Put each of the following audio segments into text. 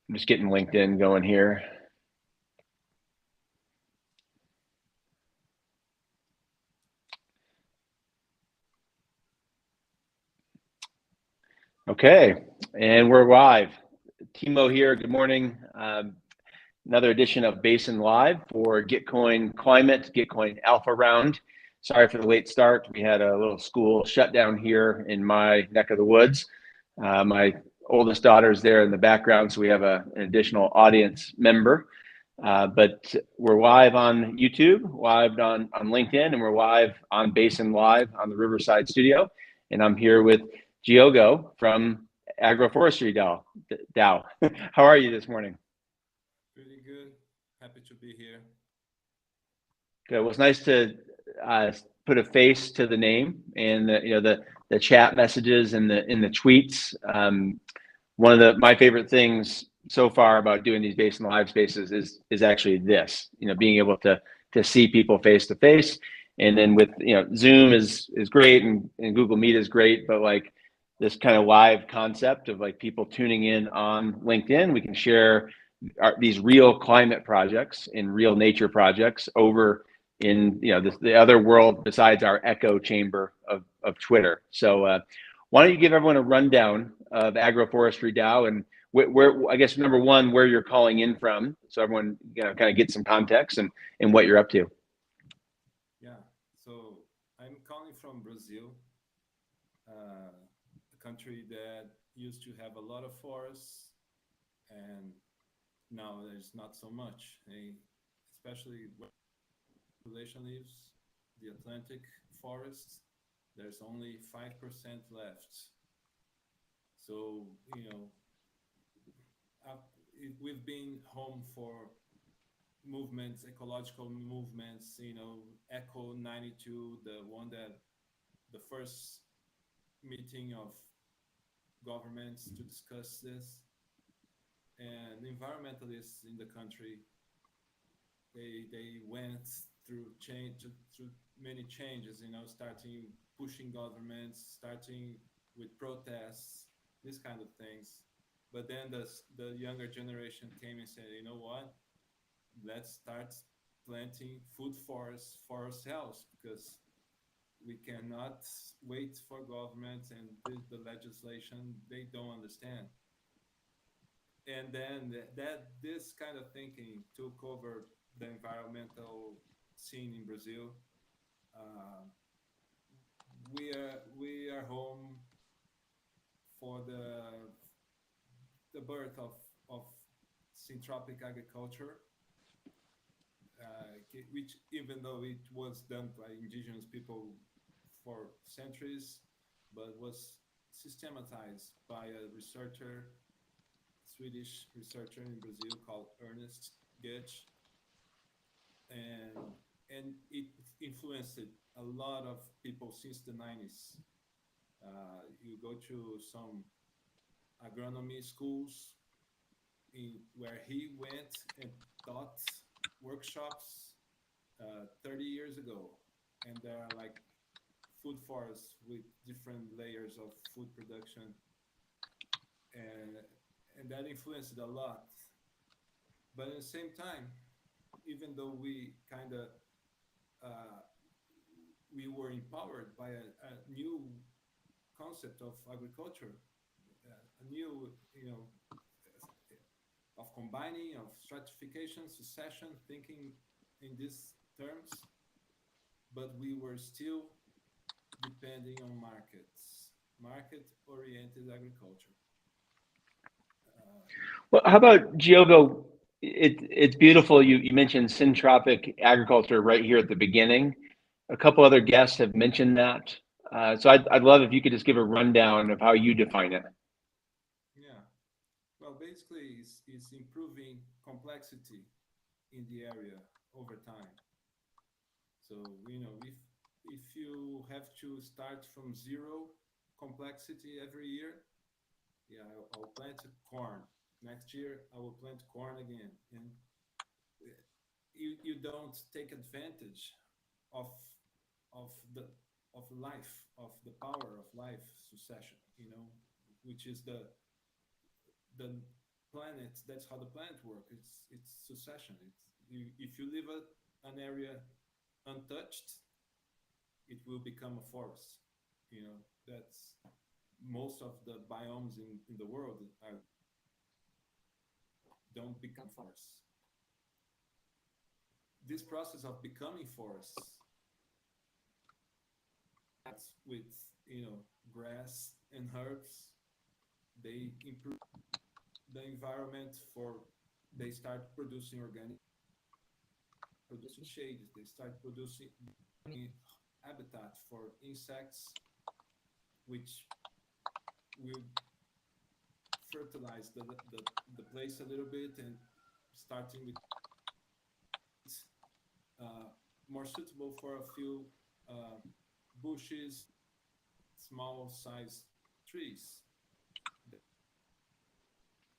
I'm just getting LinkedIn going here. Okay, and we're live. Timo here. Good morning. Another edition of Basin Live for Gitcoin Climate, Gitcoin Alpha Round. Sorry for the late start. We had a little school shutdown here in my neck of the woods. My oldest daughter's there in the background, so we have an additional audience member. But we're live on YouTube, live on LinkedIn, and we're live on Basin Live on the Riverside studio. And I'm here with Giogo from Agroforestry Dow. How are you this morning? Pretty good. Happy to be here. Good. Well, it's nice to put a face to the name and the chat messages and the tweets. One of my favorite things so far about doing these Basin Live spaces is actually this. Being able to see people face to face, and then with Zoom is great and Google Meet is great, but like this kind of live concept of like people tuning in on LinkedIn, we can share these real climate projects and real nature projects over in the other world besides our echo chamber of Twitter. So why don't you give everyone a rundown of Agroforestry Dow and where I guess number one, where you're calling in from, so everyone kind of get some context and what you're up to. Yeah. So I'm calling from Brazil, a country that used to have a lot of forests, and now there's not so much. Especially where the population lives, the Atlantic forests, there's only 5% left. So we've been home for movements, ecological movements, Echo 92, the one that the first meeting of governments to discuss this. And environmentalists in the country, they went through many changes, starting pushing governments, starting with protests, these kind of things. But then the younger generation came and said, you know what? Let's start planting food forests for ourselves, because we cannot wait for governments and the legislation they don't understand. And then that this kind of thinking took over the environmental scene in Brazil. Uh, we are home for the birth of syntropic agriculture, which, even though it was done by indigenous people for centuries, but was systematized by a researcher, Swedish researcher in Brazil called Ernest Goetz, and it influenced a lot of people since the 90s. You go to some agronomy schools where he went and taught workshops 30 years ago, and there are like food forests with different layers of food production, and and that influenced a lot. But at the same time, even though we kind of uh, we were empowered by a new concept of agriculture, a new, of combining, of stratification, succession, thinking in these terms, but we were still depending on markets, market-oriented agriculture. Uh, Well, how about Giogo? It's beautiful. You mentioned syntropic agriculture right here at the beginning. A couple other guests have mentioned that. So I'd love if you could just give a rundown of how you define it. yeah, well, basically, it's improving complexity in the area over time. So, if you have to start from zero complexity every year, yeah, I'll plant corn. Next year, I will plant corn again, and you don't take advantage of of the of life, of the power of life succession, which is the planet, that's how the planet works. It's succession. If you leave an area untouched, it will become a forest. You know, that's most of the biomes in the world don't become forests. This process of becoming forests, that's with grass and herbs, they improve the environment for, they start producing organic, producing shades, they start producing habitat for insects, which will fertilize the place a little bit, and starting with uh, more suitable for a few uh, bushes, small size trees,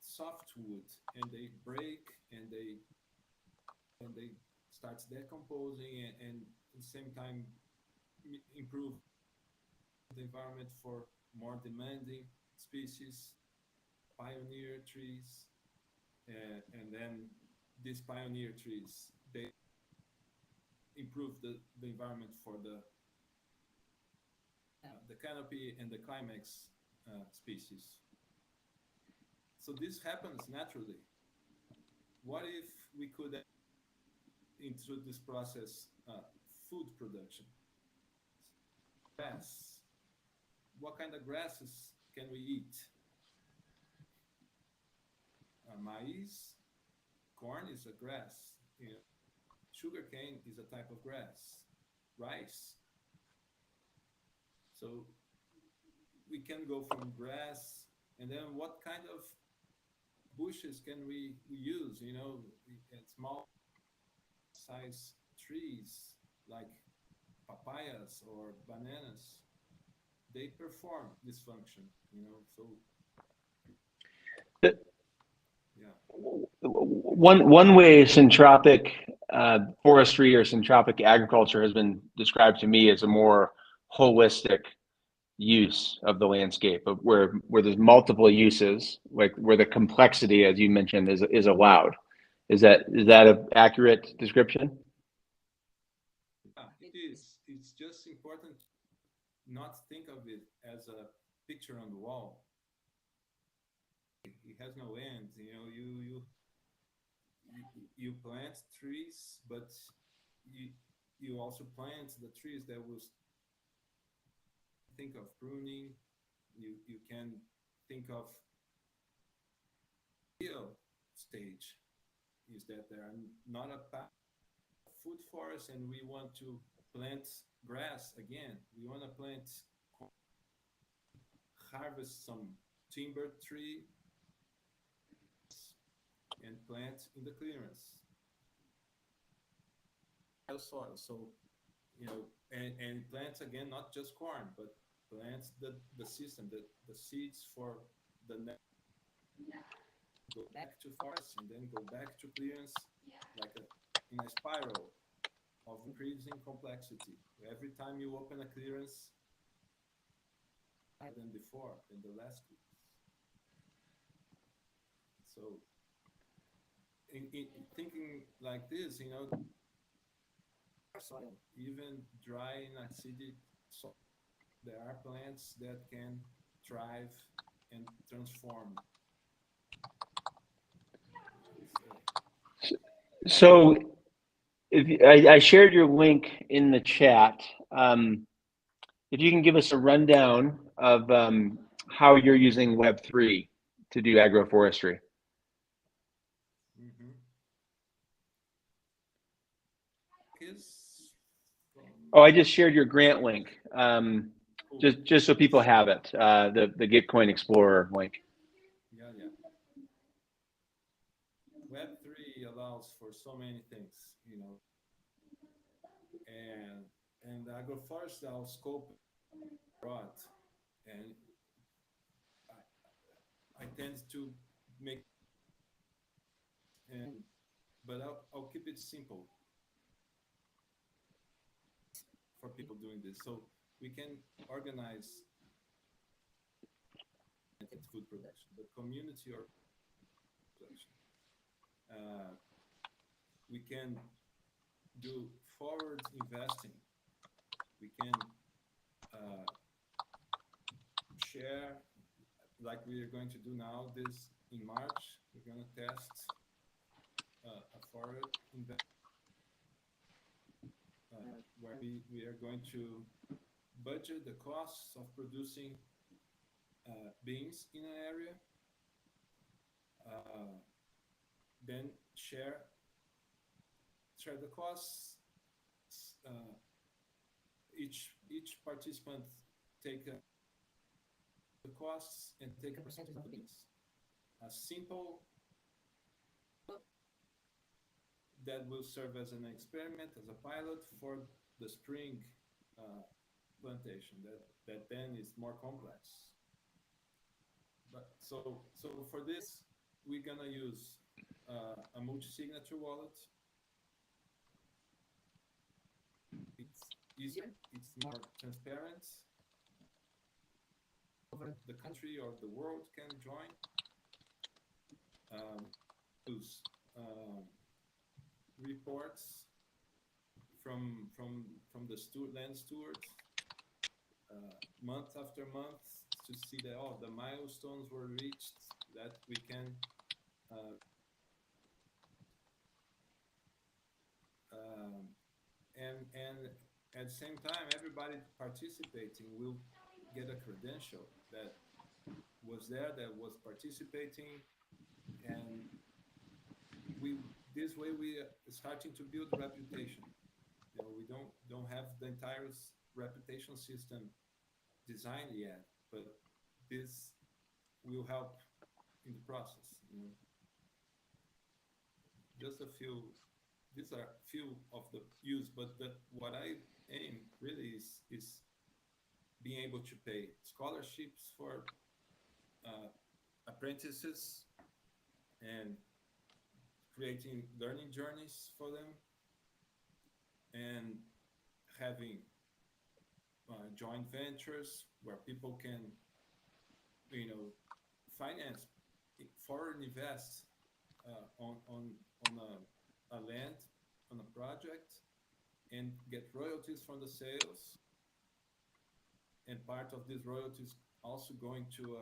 softwood, and they break, and they start decomposing, and at the same time improve the environment for more demanding species, pioneer trees, and then these pioneer trees, they improve the environment for the canopy and the climax species. So this happens naturally. What if we could into this process food production? Grass. What kind of grasses can we eat? Maize, corn is a grass. Sugarcane is a type of grass. Rice. So we can go from grass, and then what kind of bushes can we use? Small size trees like papayas or bananas, they perform this function. So The- yeah. one way syntropic forestry or syntropic agriculture has been described to me as a more holistic use of the landscape, of where there's multiple uses, like where the complexity, as you mentioned, is allowed. Is that an accurate description? Yeah, it is. It's just important not think of it as a picture on the wall. It has no end. You plant trees, but you you also plant the trees that will think of pruning. You can think of real stage is that there are not a food forest, and we want to plant grass again. We want to plant, harvest some timber tree and plant in the clearance soil. So and plant again, not just corn, but plant the system, the seeds for the next, go back to forest and then go back to clearance, like in a spiral of increasing complexity. Every time you open a clearance, than before, than the last clearance. So in thinking like this, soil, even dry and acidic soil, there are plants that can thrive and transform. So I shared your link in the chat. If you can give us a rundown of how you're using Web3 to do agroforestry. Mm-hmm. Oh, I just shared your grant link. Cool. Just so people have it, the Gitcoin Explorer link. Yeah. Web3 allows for so many things, and the agroforestry scope broad, and I tend to make, and but I'll keep it simple for people doing this. So we can organize food production, but community or production. We can do forward investing. We can share, like we are going to do now. This in March, we're going to test a forward investment where we are going to budget the costs of producing beans in an area, then share the costs. Uh, each participant take the costs and take a percentage of the beans. A simple that will serve as an experiment, as a pilot for the spring plantation. That then is more complex. But so for this, we're gonna use a multi-signature wallet. It's easier, it's more transparent. Over the country or the world can join. Use reports from the land stewards month after month to see that the milestones were reached, that we can and at the same time, everybody participating will get a credential that was there, that was participating, and this way we are starting to build reputation. We don't have the entire reputation system designed yet, but this will help in the process. Just a few. These are few of the use, but what I aim really is being able to pay scholarships for apprentices and creating learning journeys for them, and having joint ventures where people can, finance, foreign invest on a land, on a project, and get royalties from the sales. And part of these royalties also going to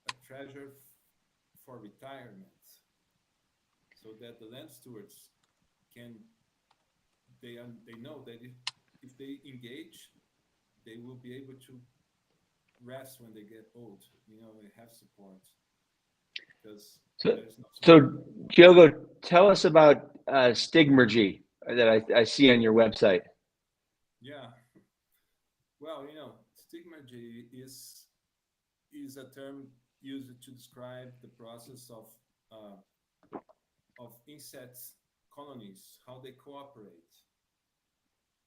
a treasure for retirement, so that the land stewards they know that if they engage, they will be able to rest when they get old. They have support, because there's no support. So Diogo, tell us about Stigmergy that I see on your website. Yeah. Well, Stigmergy is a term used to describe the process of insects colonies, how they cooperate.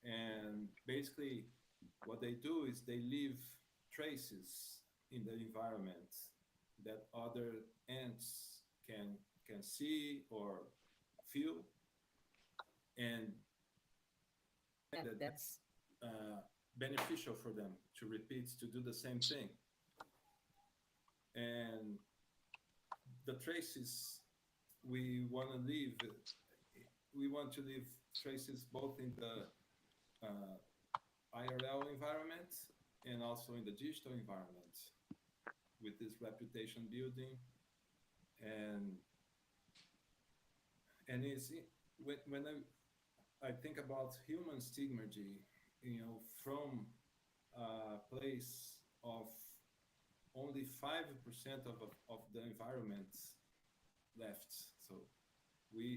And basically what they do is they leave traces in the environment that other ants can see or feel, and that's beneficial for them to repeat, to do the same thing. And the traces we want to leave traces both in the IRL environment and also in the digital environment, with this reputation building. And it's when I think about human stigmergy, from a place of only 5% of the environment left. So we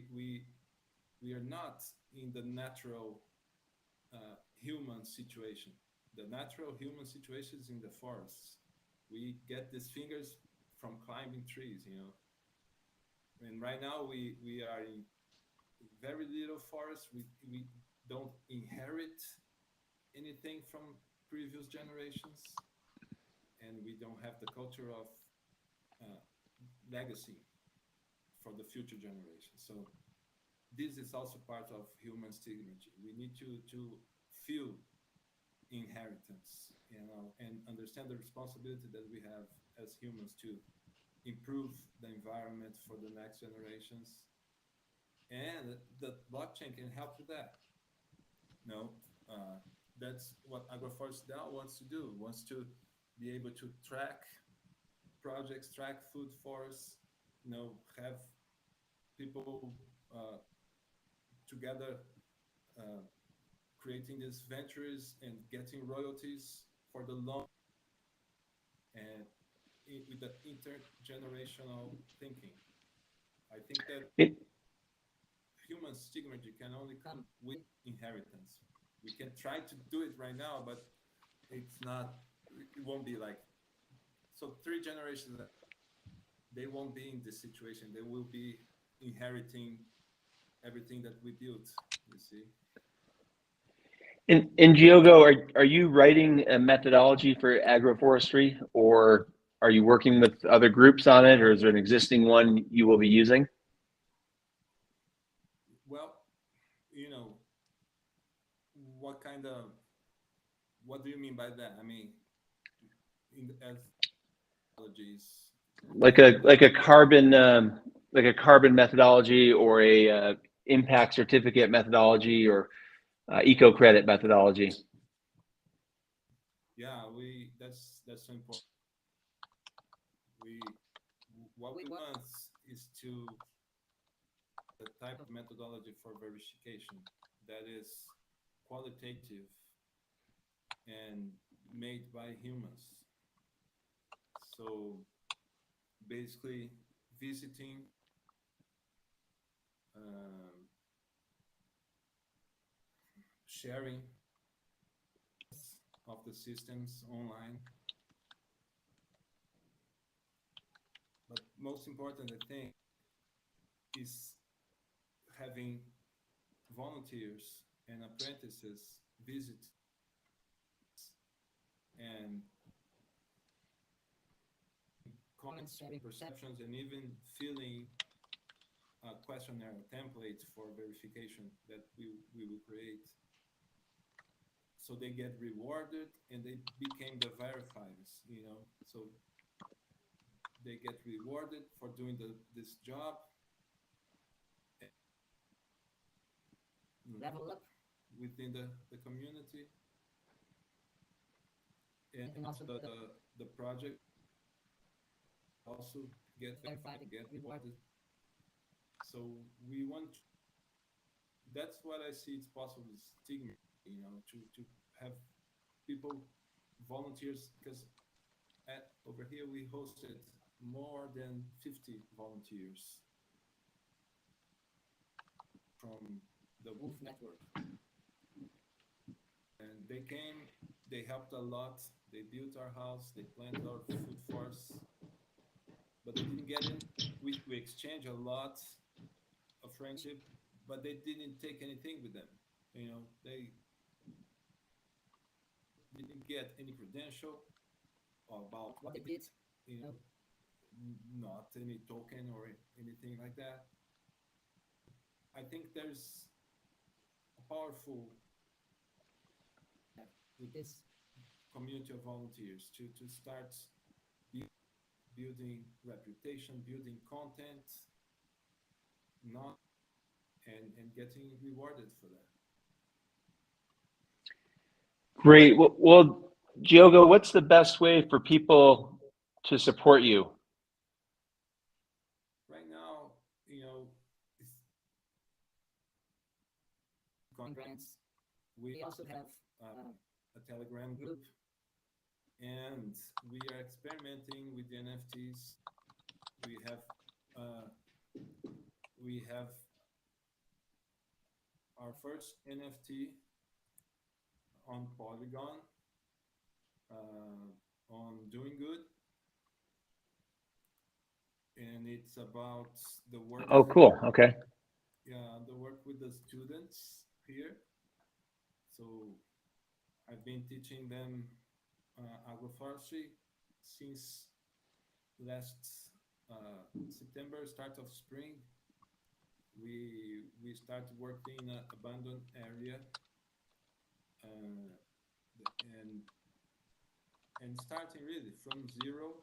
are not in the natural human situation. The natural human situation is in the forests. We get these fingers from climbing trees, And right now we are in very little forest. We don't inherit anything from previous generations, and we don't have the culture of legacy for the future generations. So this is also part of human stigmergy. We need to feel inheritance, and understand the responsibility that we have as humans to improve the environment for the next generations, and the blockchain can help with that. No, uh, that's what Agroforest DAO wants to do. Wants to be able to track projects, track food forests. Have people together uh, creating these ventures and getting royalties for the long and with the intergenerational thinking. I think that It, human stigmergy can only come with inheritance. We can try to do it right now, but it's not. It won't be like so. 3 generations, they won't be in this situation. They will be inheriting everything that we built. You see. in Giogo, are you writing a methodology for agroforestry, or are you working with other groups on it, or is there an existing one you will be using? Well, you know, what kind of what do you mean by that? I mean, as technologies, Like a like a carbon methodology, or a impact certificate methodology, or eco credit methodology. yeah, we that's so important. We what we want is to the type of methodology for verification that is qualitative and made by humans. So basically, visiting, um, sharing of the systems online, but most important, I think, is having volunteers and apprentices visit and comments, sharing perceptions, and even filling a questionnaire template for verification that we will create. So they get rewarded and they became the verifiers. So they get rewarded for doing this job, level up within the community, and also the project also get verified and get rewarded. So we want that's what I see it's possible with stigma, to have people, volunteers, because over here we hosted more than 50 volunteers from the Wolf Network. And they came, they helped a lot, they built our house, they planted our food forests, but they didn't get in. We exchanged a lot of friendship, but they didn't take anything with them. They didn't get any credential about what they did, you know, not any token or anything like that. I think there's a powerful with this community of volunteers to start building reputation, building content, not and getting rewarded for that. Great. Well, Giogo, what's the best way for people to support you? Right now, it's grants. We also have a Telegram group, and we are experimenting with the NFTs. We have uh, we have our first NFT on Polygon, on Doing Good, and it's about the work. Oh, cool. Okay. Yeah, the work with the students here. So I've been teaching them agroforestry since last September, start of spring. We started working in an abandoned area, uh, and starting really from zero.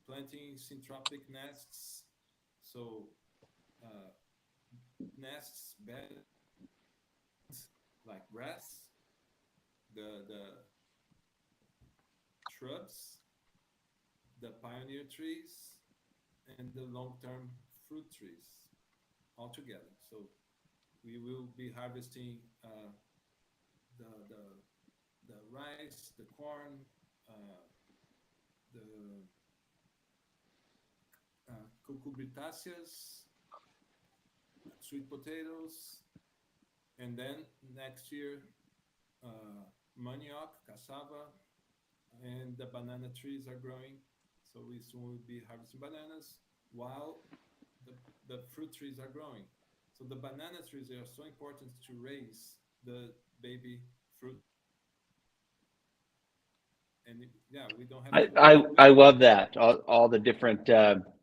planting syntropic nests. So nests bed like grass, the shrubs, the pioneer trees, and the long-term fruit trees all together. So we will be harvesting the, the, the rice, the corn, the cucurbitáceas, sweet potatoes, and then next year manioc, cassava, and the banana trees are growing. So we soon will be harvesting bananas while the fruit trees are growing. So the banana trees are so important to raise the baby fruit. And yeah, we don't have I love that, all the different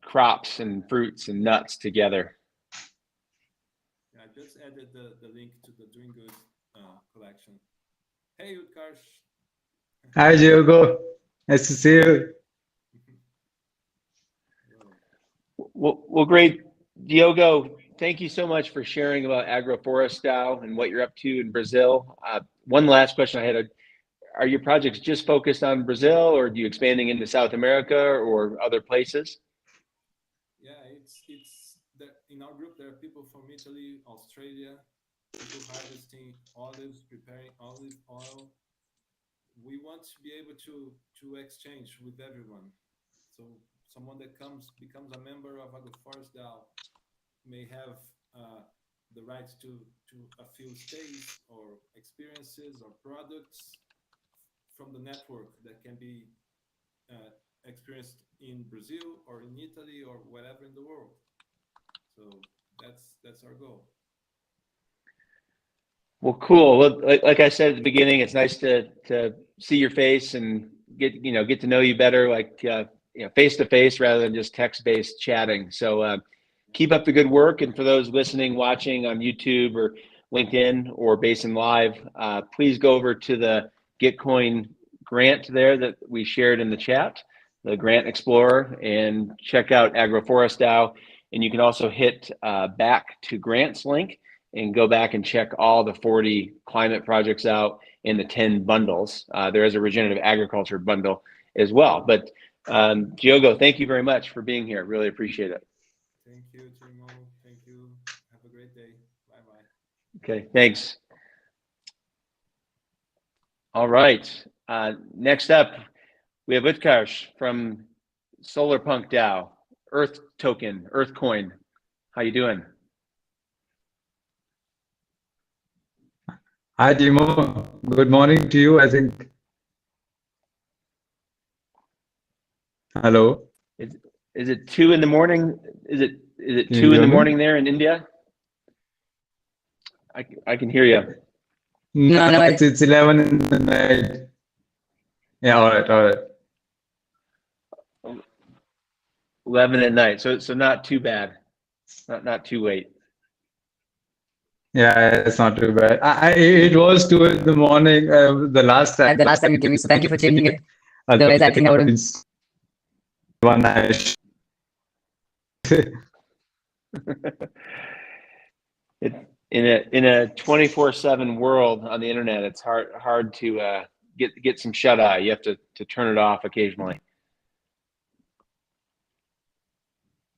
crops and fruits and nuts together. I just added the link to the Doing Good collection. Hey, Utkarsh. Hi, Diogo. Nice to see you. Well, great. Diogo, thank you so much for sharing about Agroflorestal and what you're up to in Brazil. One last question I had, are your projects just focused on Brazil, or are you expanding into South America or other places? Yeah, it's in our group there are people from Italy, Australia, people harvesting olives, preparing olive oil. We want to be able to exchange with everyone. So someone that becomes a member of Agroflorestal may have the right to a few stays or experiences or products from the network that can be experienced in Brazil or in Italy or wherever in the world. So that's our goal. Well, cool. Well, like I said at the beginning, it's nice to see your face and get to know you better, like face to face rather than just text based chatting. So keep up the good work. And for those listening, watching on YouTube or LinkedIn or Basin Live, please go over to the Gitcoin grant there that we shared in the chat, the Grant Explorer, and check out Agroflorestal. And you can also hit back to Grant's link and go back and check all the 40 climate projects out in the 10 bundles. There is a regenerative agriculture bundle as well. But Diogo, thank you very much for being here. Really appreciate it. Thank you, Timo. Thank you. Have a great day. Bye-bye. Okay, thanks. All right. Next up, we have Utkarsh from Solarpunk DAO, Earth Token, Earth Coin. How you doing? Hi, Timo. Good morning to you, I think. Hello. Is it 2 in the morning? Is it Can 2 you in the hear me? morning there in India? I can hear you. No, it's 11 in the night. Yeah, all right. 11 at night, so not too bad, not too late. Yeah, it's not too bad. It was 2 in the morning the last time you gave me, so thank you for changing it. Otherwise, I think I would have been one night. In a 24/7 world on the internet, it's hard to get some shut eye. You have to turn it off occasionally.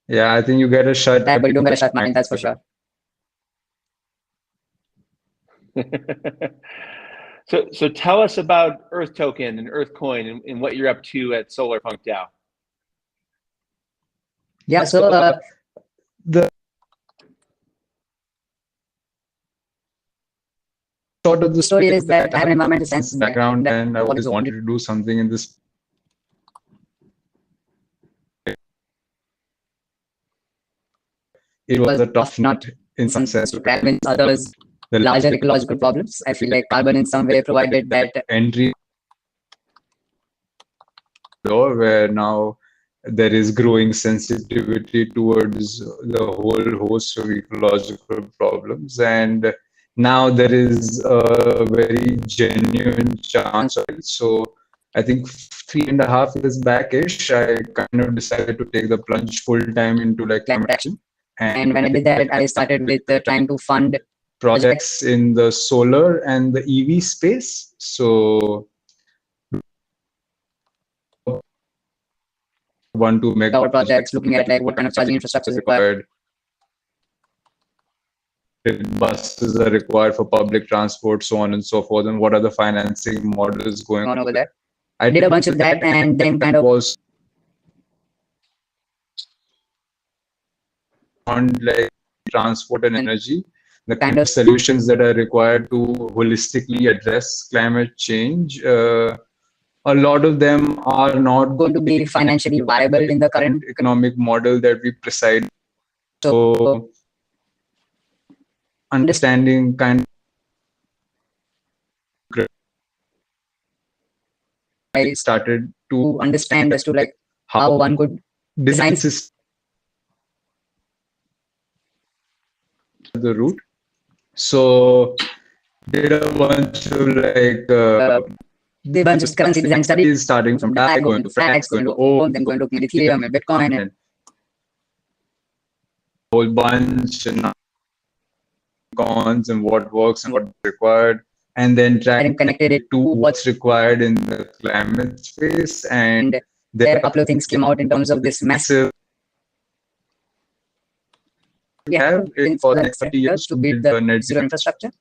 Yeah, I think you get a shut eye, but you don't get a shut mind, that's for sure. So tell us about Earth Token and Earth Coin and what you're up to at Solarpunk DAO. Yeah, so the sort of the story is that I have an environmental science background and I always wanted to do something in this. It was a tough nut in some sense to convince others the larger ecological problems. I feel like carbon in some way provided that entry door where now there is growing sensitivity towards the whole host of ecological problems, and now there is a very genuine chance of it. So I think 3.5 years back-ish, I kind of decided to take the plunge full-time into like climate action. And when I did that, I started with trying to fund projects in the solar and the EV space. So 1-2 megawatt projects, looking at like what kind of charging infrastructure is required. Buses are required for public transport, so on and so forth, and what are the financing models going on over there. I did a bunch of that, and then kind of was on like transport and energy, the kind of solutions that are required to holistically address climate change. A lot of them are not going to be financially viable in the current economic model that we preside. So understanding kind of I started to understand as to like how one could design the route. So did a bunch of like the bunch of currency design studies, starting from DAI, going to Frax, going to O, then going to Ethereum and Bitcoin, and a whole bunch and cons and what works and what's required, and then trying to connect it to what's required in the climate space. And there are a couple of things came out in terms of this massive we have for the next 30 years to build the net zero infrastructure,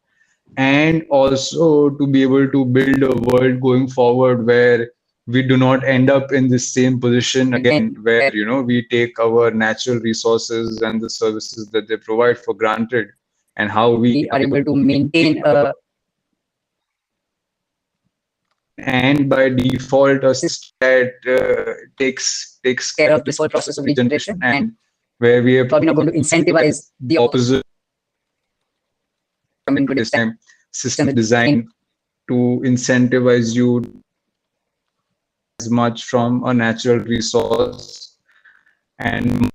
and also to be able to build a world going forward where we do not end up in the same position again, where we take our natural resources and the services that they provide for granted, and how we are able to maintain and by default a system that takes care of this whole process of regeneration, and where we are probably not going to incentivize the opposite. Coming to this time, system is designed to incentivize you as much from a natural resource, and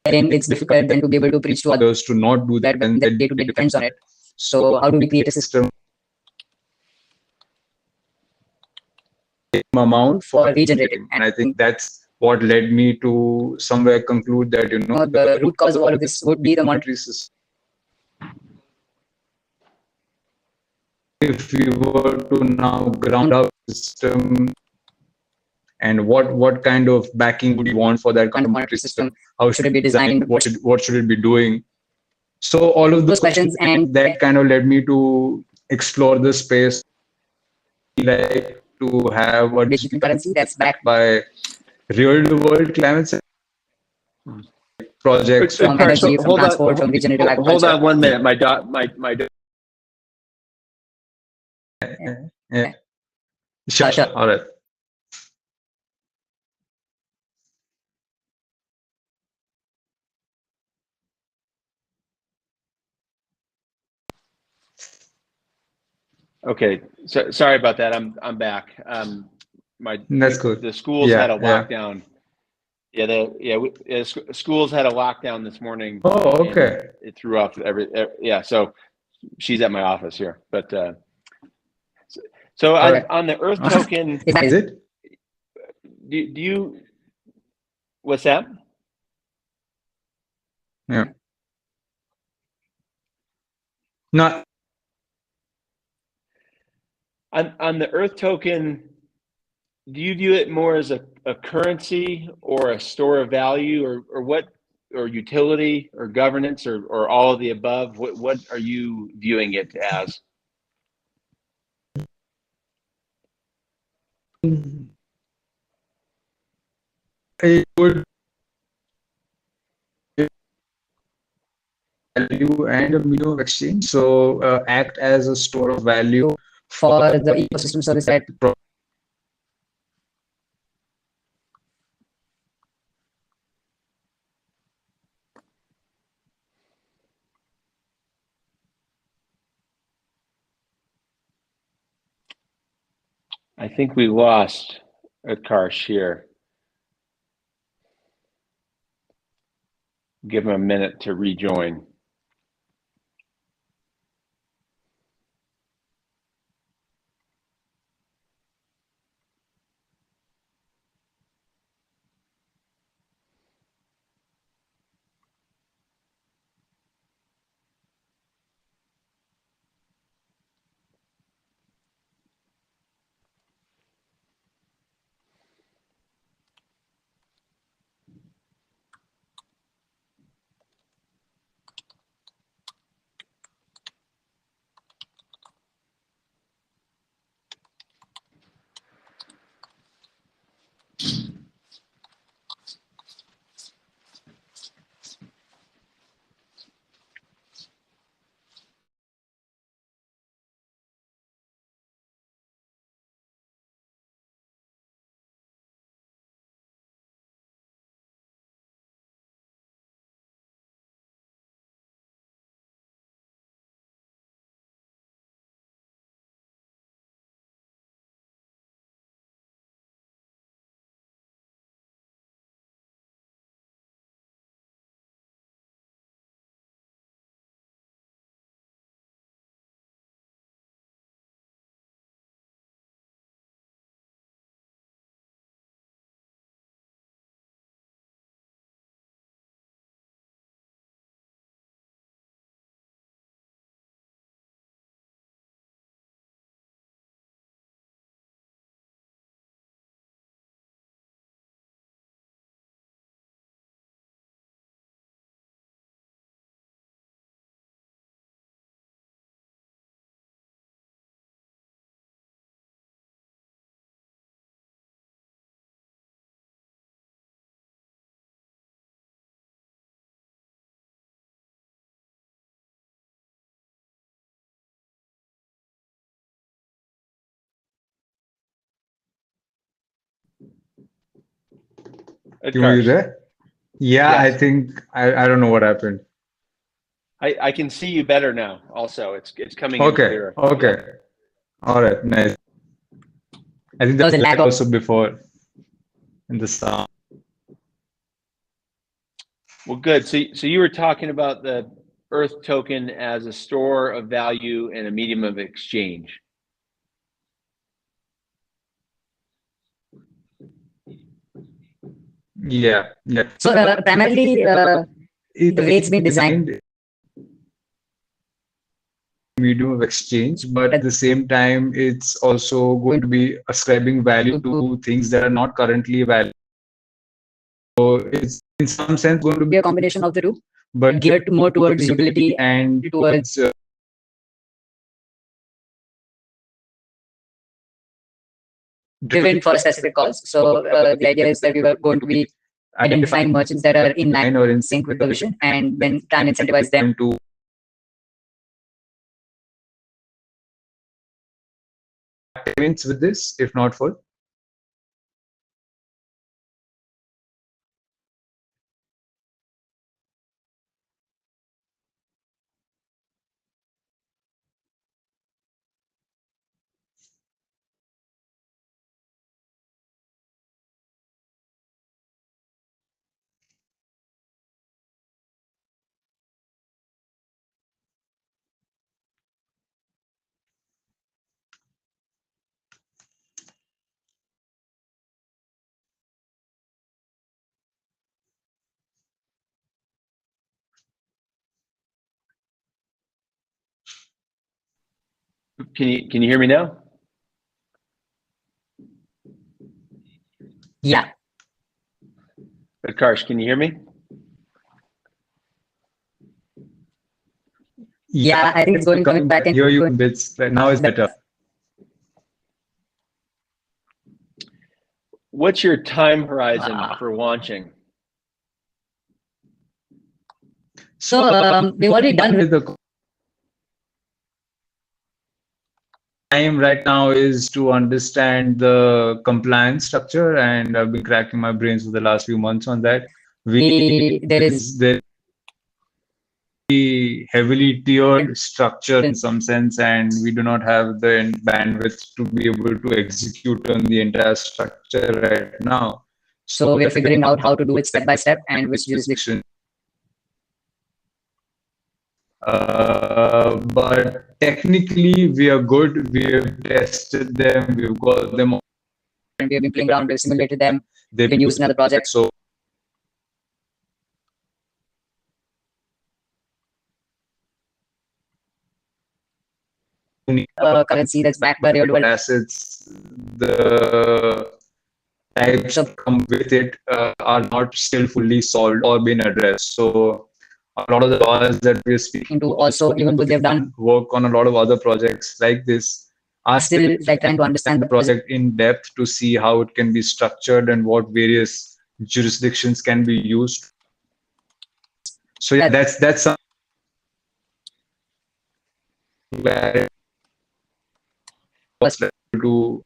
it's difficult then to be able to preach to others to not do that when their day-to-day depends on it. So how do we create a system amount for regenerating? And I think that's what led me to somewhere conclude that the root cause of all of this would be the monetary system. If we were to now ground up the system, and what kind of backing would you want for that kind of monetary system? How should it be designed? What should it be doing? So all of those questions, and that kind of led me to explore the space, like to have a digital currency that's backed by real-world climate projects from energy, from transport, from regenerative agriculture. Hold on 1 minute. My Yeah. Sure. All right. Okay, so sorry about that. I'm back. That's good. The schools had a lockdown. Schools had a lockdown this morning. Oh, okay. It threw off so she's at my office here, but so on the Earth token, is it? Do you? What's that? Yeah. Not on the Earth token. Do you view it more as a currency or a store of value, or what, or utility or governance, or all of the above? What are you viewing it as? It would value and a medium of exchange, so act as a store of value for the ecosystem service that I think we lost Utkarsh here. Give him a minute to rejoin. Timo, you there? Yeah, Yes. I think I don't know what happened. I can see you better now. Also, it's coming in Okay, clearer. okay. All right, nice. I think There was that a was lack of also before in the sound. Well, good. So you were talking about the Earth token as a store of value and a medium of exchange. Yeah, yeah. so primarily the way it's been designed. Medium of exchange, but at the same time, it's also going to be ascribing value to things that are not currently valuable. So it's in some sense going to Be be a combination of the two, but geared more towards utility and towards driven for a specific cause. So the idea is that we were going to be identifying merchants that are in line or in sync with the vision, and then try and incentivize them to payments with this, if not for. Can you hear me now? yeah. Karsh, can you hear me? Yeah, I think it's going coming back and Hear you in bits. Now it's better. What's your time horizon for launching? So we've already done with The time right now is to understand the compliance structure, and I've been cracking my brains for the last few months on that. there is Heavily tiered structure in some sense, and we do not have the bandwidth to be able to execute on the entire structure right now. so we are figuring out how to do it step by step and which jurisdiction. But technically, we are good. We have tested them. We've got them. And we have been playing around, we've simulated them, They've been used in other projects. So Currency that's backed by real world assets, the types that come with it are not still fully solved or been addressed. So a lot of the laws that we're speaking to also, even though they've done work on a lot of other projects like this, are still like trying to understand the project in depth to see how it can be structured and what various jurisdictions can be used. So yeah, that's something where to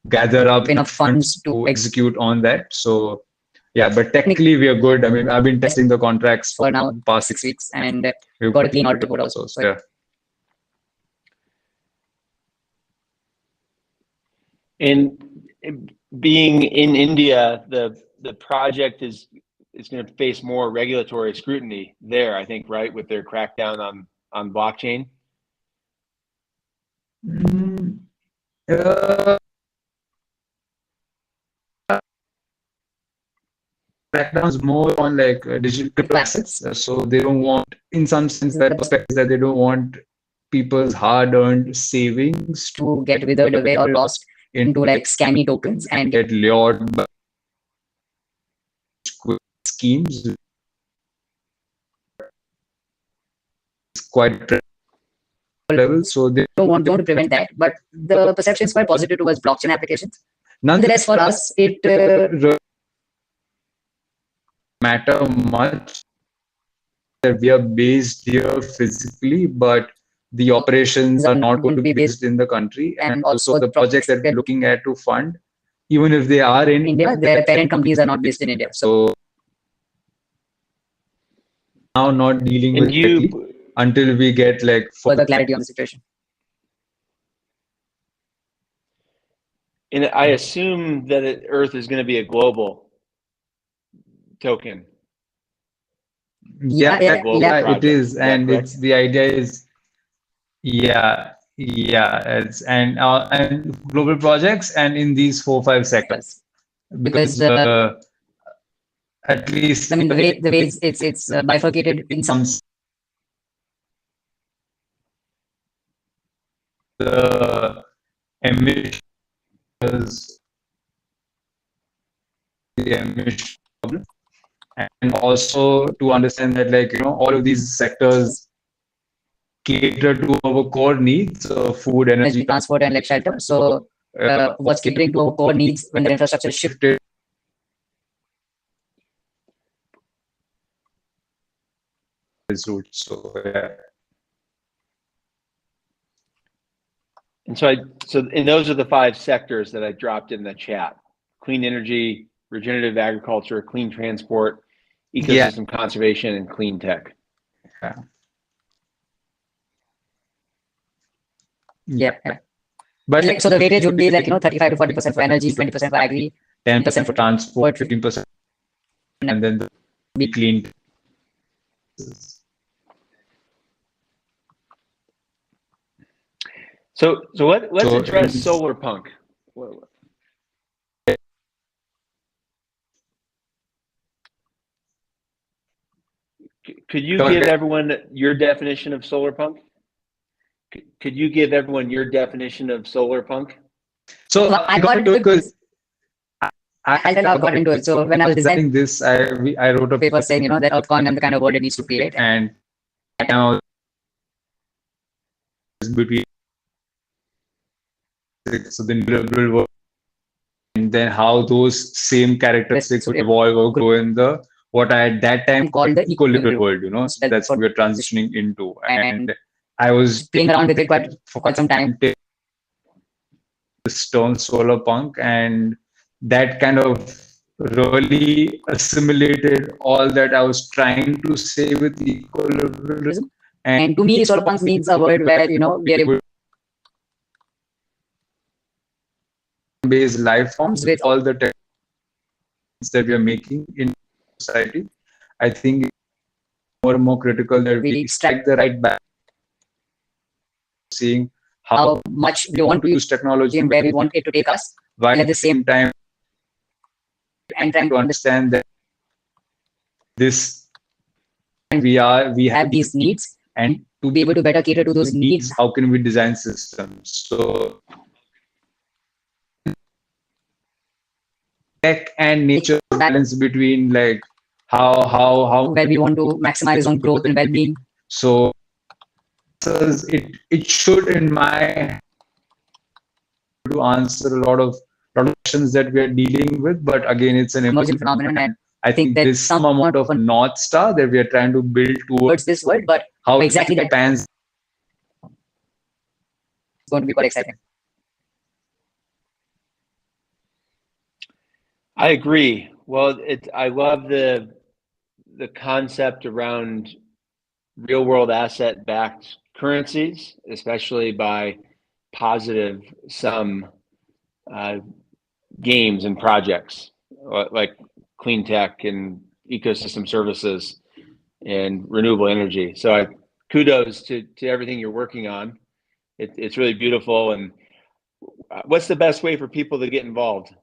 gather up enough funds to execute on that. So yeah, but technically we are good. I mean, I've been testing the contracts for now past 6 weeks, and we've got a clean audit report also. So yeah. In being in India, the project is going to face more regulatory scrutiny there, I think, right, with their crackdown on blockchain. Crackdowns more on like digital crypto assets. So they don't want, in some sense, that perspective that they don't want people's hard-earned savings to get withered away or lost into like scammy tokens and get lured by schemes. It's quite level, so they don't want to prevent that. But the perception is quite positive towards blockchain applications. Nonetheless, for us, it matter much that we are based here physically, but the operations are not going to be based in the country. And also the projects that we're looking at to fund even if they are in India, their parent companies are not based in India. So now not dealing And with it until we get like further clarity on the situation. and I assume that Earth is going to be a global token. Yeah, it is, and correct? it's the idea is it's and global projects and in these 4-5 sectors because at least I mean the way it's bifurcated in some the emissions the emission problem, and also to understand that like all of these sectors cater to our core needs of food, energy, transport, and like shelter. So what's catering to our core needs when the infrastructure is shifted? So yeah. And so and those are the 5 sectors that I dropped in the chat: clean energy, regenerative agriculture, clean transport, ecosystem conservation, and clean tech. Yeah. But like, so the weightage would be like 35 to 40% for energy, 20% for agri, 10% for transport, 15%, and then the clean. So let's address solar punk. Could you give everyone your definition of solar punk? Could you give everyone your definition of solar punk? So I got into it because I got into it. So when I was designing this, I wrote a paper saying that outcome and the kind of word it needs to create, and now between so the liberal world, and then how those same characteristics would evolve or grow in the what I at that time called the eco-liberal world. So that's what we're transitioning into, and I was playing around with it for quite some time. This term solar punk, and that kind of really assimilated all that I was trying to say with eco-liberalism. And to me, solar punk means a word where we are able based life forms with all the techniques that we are making in society. I think it's more and more critical that we strike the right balance, seeing how much we want to use technology and where we want it to take us, while at the same time and trying to understand that this we have these needs, and to be able to better cater to those needs, how can we design systems? So tech and nature balance between like how where we want to maximize on growth and well-being. So it should in my to answer a lot of questions that we are dealing with, but again it's an emerging phenomenon, and I think there is some amount of a north star that we are trying to build towards this world, but how exactly that pans is going to be quite exciting. I agree. Well, I love the concept around real world asset backed currencies, especially by positive sum games and projects like clean tech and ecosystem services and renewable energy. So kudos to everything you're working on. It's really beautiful. And what's the best way for people to get involved?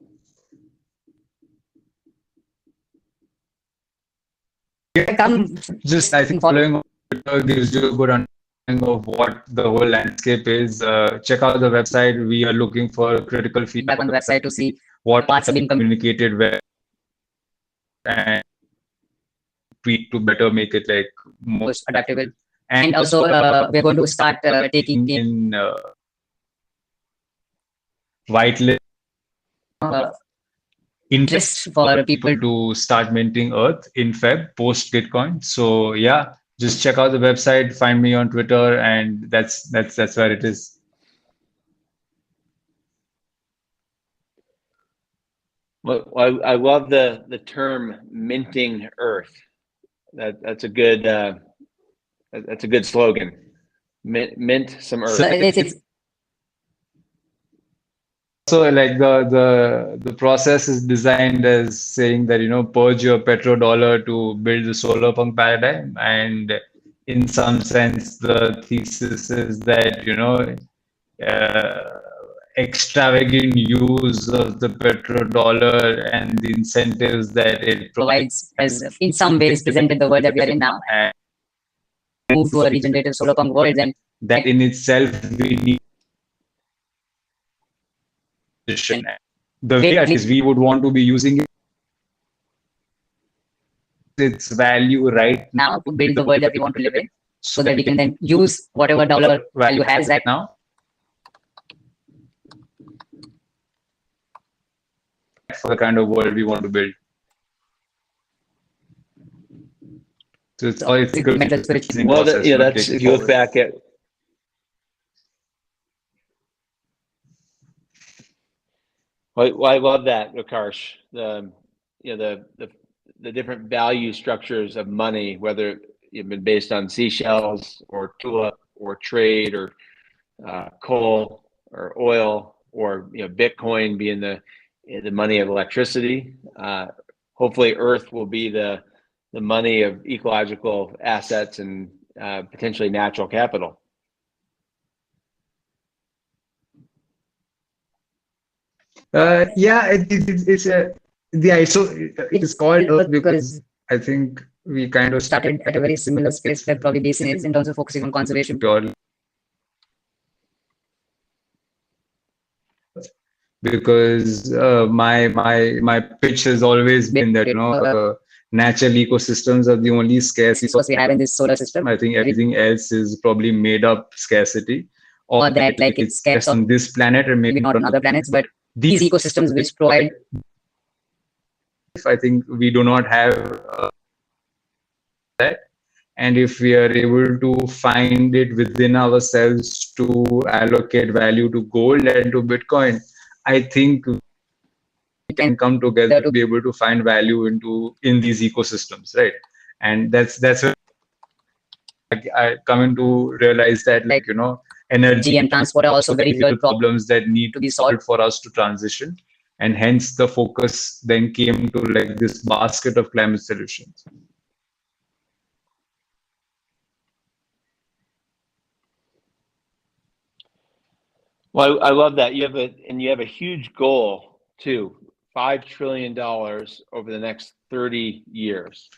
Just I think following on Twitter gives you a good understanding of what the whole landscape is. Check out the website. We are looking for critical feedback on the website to see what parts have been communicated well and tweak to better make it like most adaptable. And also we're going to start taking in whitelist interest for people to start minting Earth in Feb post Gitcoin. So yeah, just check out the website, find me on Twitter, and that's where it is. Well, I love the term minting Earth. That's a good slogan. Mint some Earth. So it's So like the process is designed as saying that, you know, purge your petrodollar to build the solar punk paradigm, and in some sense the thesis is that, you know, extravagant use of the petrodollar and the incentives that it provides has in some ways presented the world that we are in now and move to a regenerative solar punk world, and that in itself we need the way at least we would want to be using its value right now to build the world that we want to live in, so that we can then use whatever dollar value has right now for the kind of world we want to build. So it's all it's good. Well, that's if you look back at. Well, I love that, Vikarsh. The different value structures of money, whether it's been based on seashells or tulip or trade or coal or oil, or Bitcoin being the money of electricity. Hopefully, Earth will be the money of ecological assets and potentially natural capital. Yeah, it's it is called Earth because I think we kind of started at a very similar space that probably basin is in terms of focusing on conservation purely. Because my pitch has always been that, you know, natural ecosystems are the only scarce resource we have in this solar system. I think everything else is probably made up scarcity, or that like it's scarce on this planet and maybe not on other planets, but these ecosystems which provide. I think we do not have that, and if we are able to find it within ourselves to allocate value to gold and to Bitcoin, I think we can come together to be able to find value in these ecosystems, right? And that's where I come to realize that, like, you know, energy and transport are also very real problems that need to be solved for us to transition, and hence the focus then came to like this basket of climate solutions. Well, I love that. You have a huge goal too, $5 trillion over the next 30 years.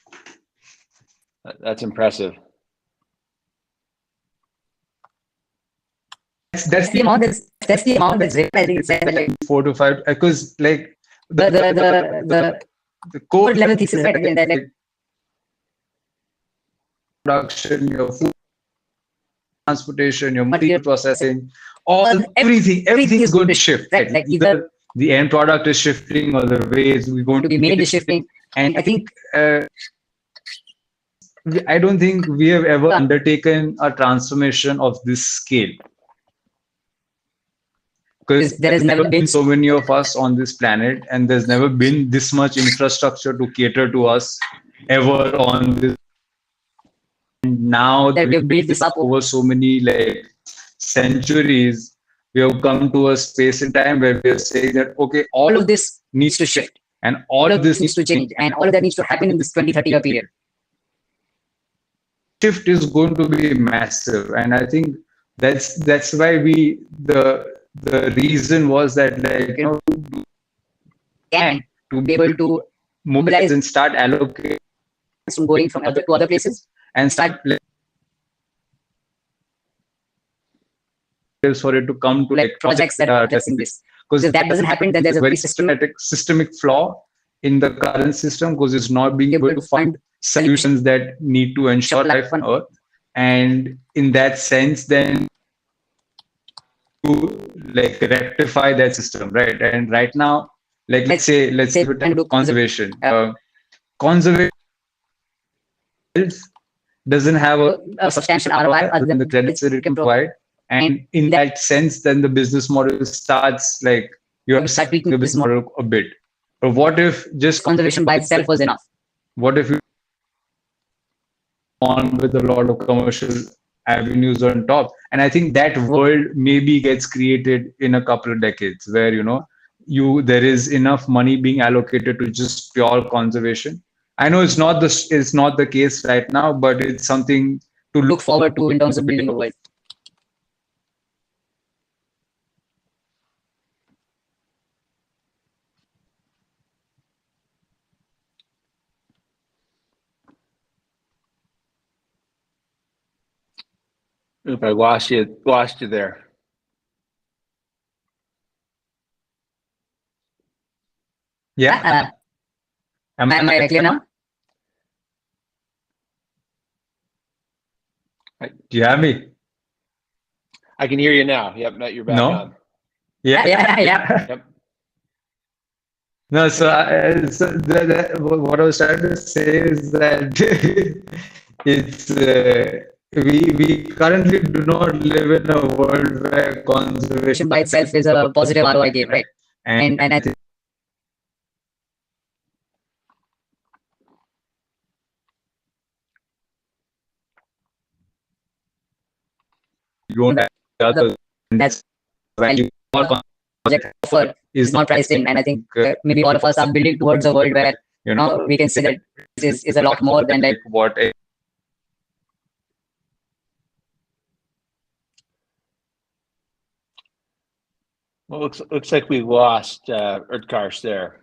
That's impressive. That's the amount that's the amount that's written. I think it's like 4 to 5, because like the core level thesis, right? Again, that like production, your food, transportation, your material processing, everything is going to shift, right? Like either the end product is shifting or the ways we're going to be made is shifting. And I think I don't think we have ever undertaken a transformation of this scale, because there has never been so many of us on this planet, and there's never been this much infrastructure to cater to us ever on this. And now that we've built this up over so many like centuries, we have come to a space in time where we are saying that, okay, all of this needs to shift, and all of this needs to change, and all of that needs to happen in this 20-30-year period. Shift is going to be massive, and I think that's why the reason was that, like, you know, and to be able to mobilize and start allocating from going from other to other places and start for it to come to like projects that are addressing this. Because if that doesn't happen, then there's a very systemic flaw in the current system, because it's not being able to find solutions that need to ensure life on Earth. And in that sense, then to like rectify that system, right? And right now, like let's say return to conservation. Conservation doesn't have a substantial ROI other than the credits that it can provide. And in that sense, then the business model starts like you have to start tweaking the business model a bit. But what if just conservation by itself was enough? what if you on with a lot of commercial avenues on top? And I think that world maybe gets created in a couple of decades where, there is enough money being allocated to just pure conservation. I know it's not the case right now, but it's something to Look forward to in terms of building a world. Oop, I lost you there. Yeah. Am I clear now? Do you have me? I can hear you now. Yep, you're back No? on. Yeah. Yeah. Yep. No, so what I was trying to say is that it's we currently do not live in a world where conservation By itself is a positive ROI game, right? And I think you don't have the others, and that's value project offer is not priced in. And I think maybe all of us are building towards a world where we can say that this is a lot more than like what Well, looks like we lost Utkarsh there.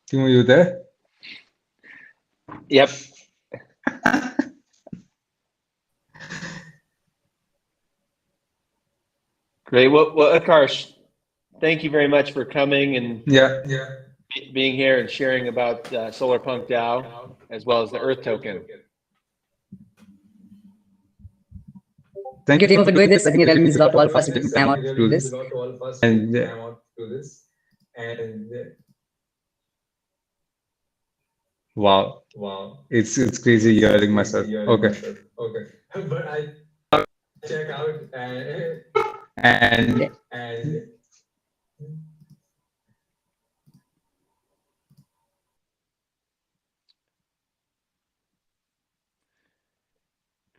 Timo, you there? Yep. Great. Well, Utkarsh, thank you very much for coming and being here and sharing about Solarpunk DAO as well as the Earth token. thank you, Timo, for doing this. I think it means a lot to all of us to take time out to do this. Wow, it's crazy hearing myself. Okay, but I check out and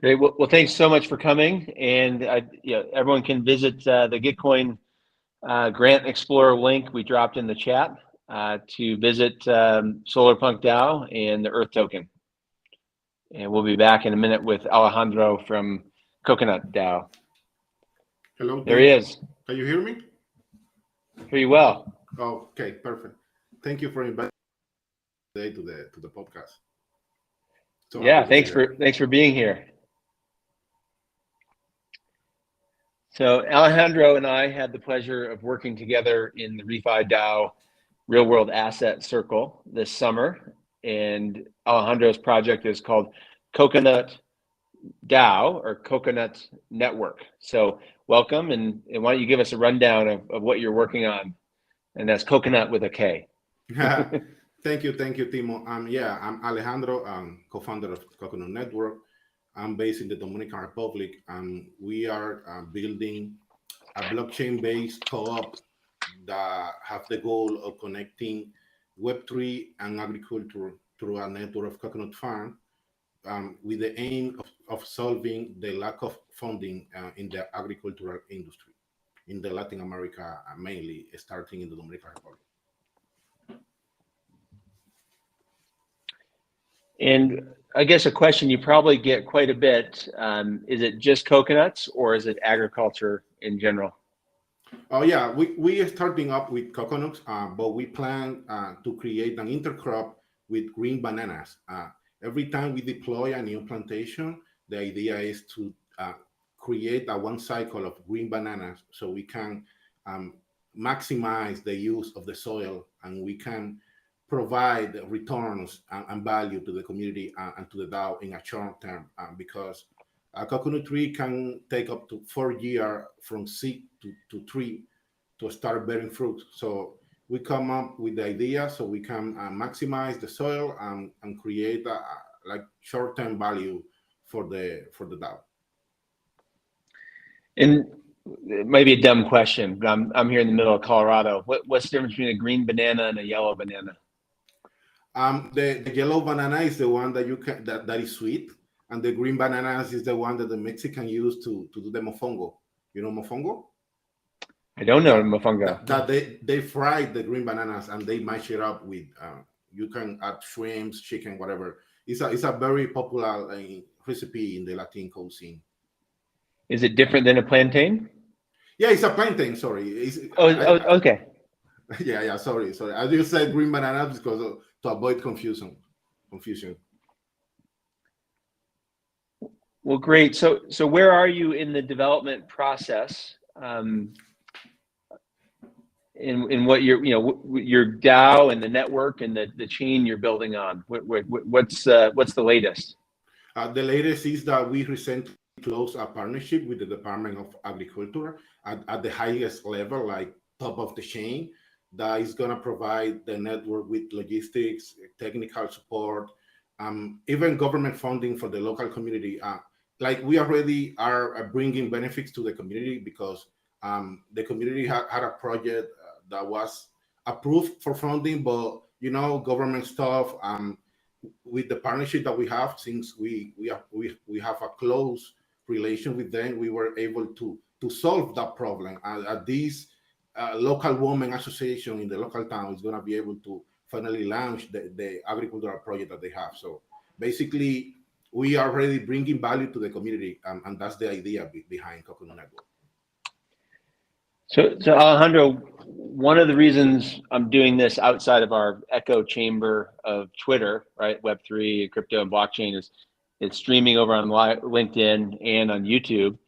Great. Well, thanks so much for coming. And everyone can visit the Gitcoin Grant Explorer link we dropped in the chat to visit Solarpunk DAO and the Earth token. And we'll be back in a minute with Alejandro from Coconut DAO. Hello. There he is. Can you hear me? Hear you well. Oh, okay, perfect. Thank you for inviting today to the podcast. So Yeah, happy to be here. thanks for being here. So Alejandro and I had the pleasure of working together in the Refi DAO Real World Asset Circle this summer, and Alejandro's project is called Coconut DAO, or Coconut Network. So welcome, and why don't you give us a rundown of what you're working on? And that's Coconut with a K. Thank you, Timo. Yeah, I'm Alejandro, co-founder of Coconut Network. I'm based in the Dominican Republic, and we are building a blockchain-based co-op that have the goal of connecting Web3 and agriculture through a network of coconut farm, with the aim of solving the lack of funding in the agricultural industry in the Latin America, mainly starting in the Dominican Republic. And I guess a question you probably get quite a bit, is it just coconuts or is it agriculture in general? Oh yeah, we are starting up with coconuts, but we plan to create an intercrop with green bananas. Every time we deploy a new plantation, the idea is to create a one cycle of green bananas so we can maximize the use of the soil, and we can provide returns and value to the community and to the DAO in a short term, because a coconut tree can take up to 4 years from seed to tree to start bearing fruit. So we come up with the idea so we can maximize the soil and create like short-term value for the DAO. And it might be a dumb question, but I'm here in the middle of Colorado. What's the difference between a green banana and a yellow banana? The yellow banana is the one that you can that is sweet, and the green bananas is the one that the Mexican use to do the mofongo. You know mofongo? I don't know, Yeah, mofongo. that they fry the green bananas and they mash it up with you can add shrimps, chicken, whatever. It's a very popular recipe in the Latin cuisine. Is it different than a plantain? Yeah, it's a plantain. Sorry. Okay. Yeah. Sorry. I just said green bananas because to avoid confusion. Well, great. So where are you in the development process? In what your DAO and the network and the chain you're building on? What's the latest? The latest is that we recently closed a partnership with the Department of Agriculture at the highest level, like top of the chain, that is going to provide the network with logistics, technical support, even government funding for the local community. Like we already are bringing benefits to the community because the community had a project that was approved for funding, but government stuff. With the partnership that we have, since we have a close relation with them, we were able to solve that problem. At this local women association in the local town is going to be able to finally launch the agricultural project that they have. So basically, we are already bringing value to the community, and that's the idea behind Coconut Network. So Alejandro, one of the reasons I'm doing this outside of our echo chamber of Twitter, right, Web3, crypto, and blockchain, is it's streaming over on LinkedIn and on YouTube.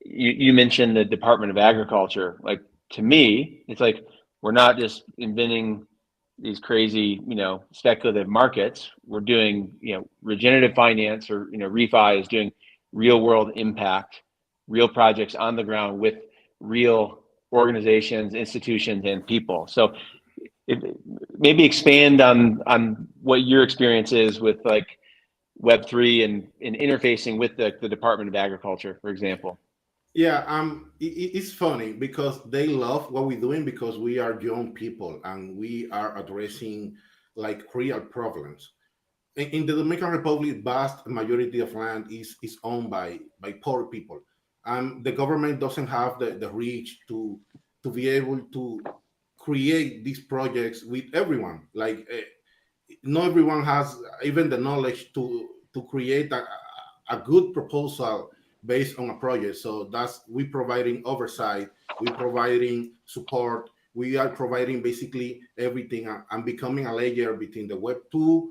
You mentioned the Department of Agriculture. Like, to me, it's like we're not just inventing these crazy, speculative markets. We're doing, regenerative finance, or refi is doing real world impact, real projects on the ground with real organizations, institutions, and people. So maybe expand on what your experience is with like Web3 and interfacing with the Department of Agriculture, for example. Yeah, it's funny because they love what we're doing because we are young people and we are addressing like real problems. In the Dominican Republic, vast majority of land is owned by poor people, and the government doesn't have the reach to be able to create these projects with everyone. Like not everyone has even the knowledge to create a good proposal based on a project. So that's we providing oversight, we providing support, we are providing basically everything and becoming a layer between the Web2,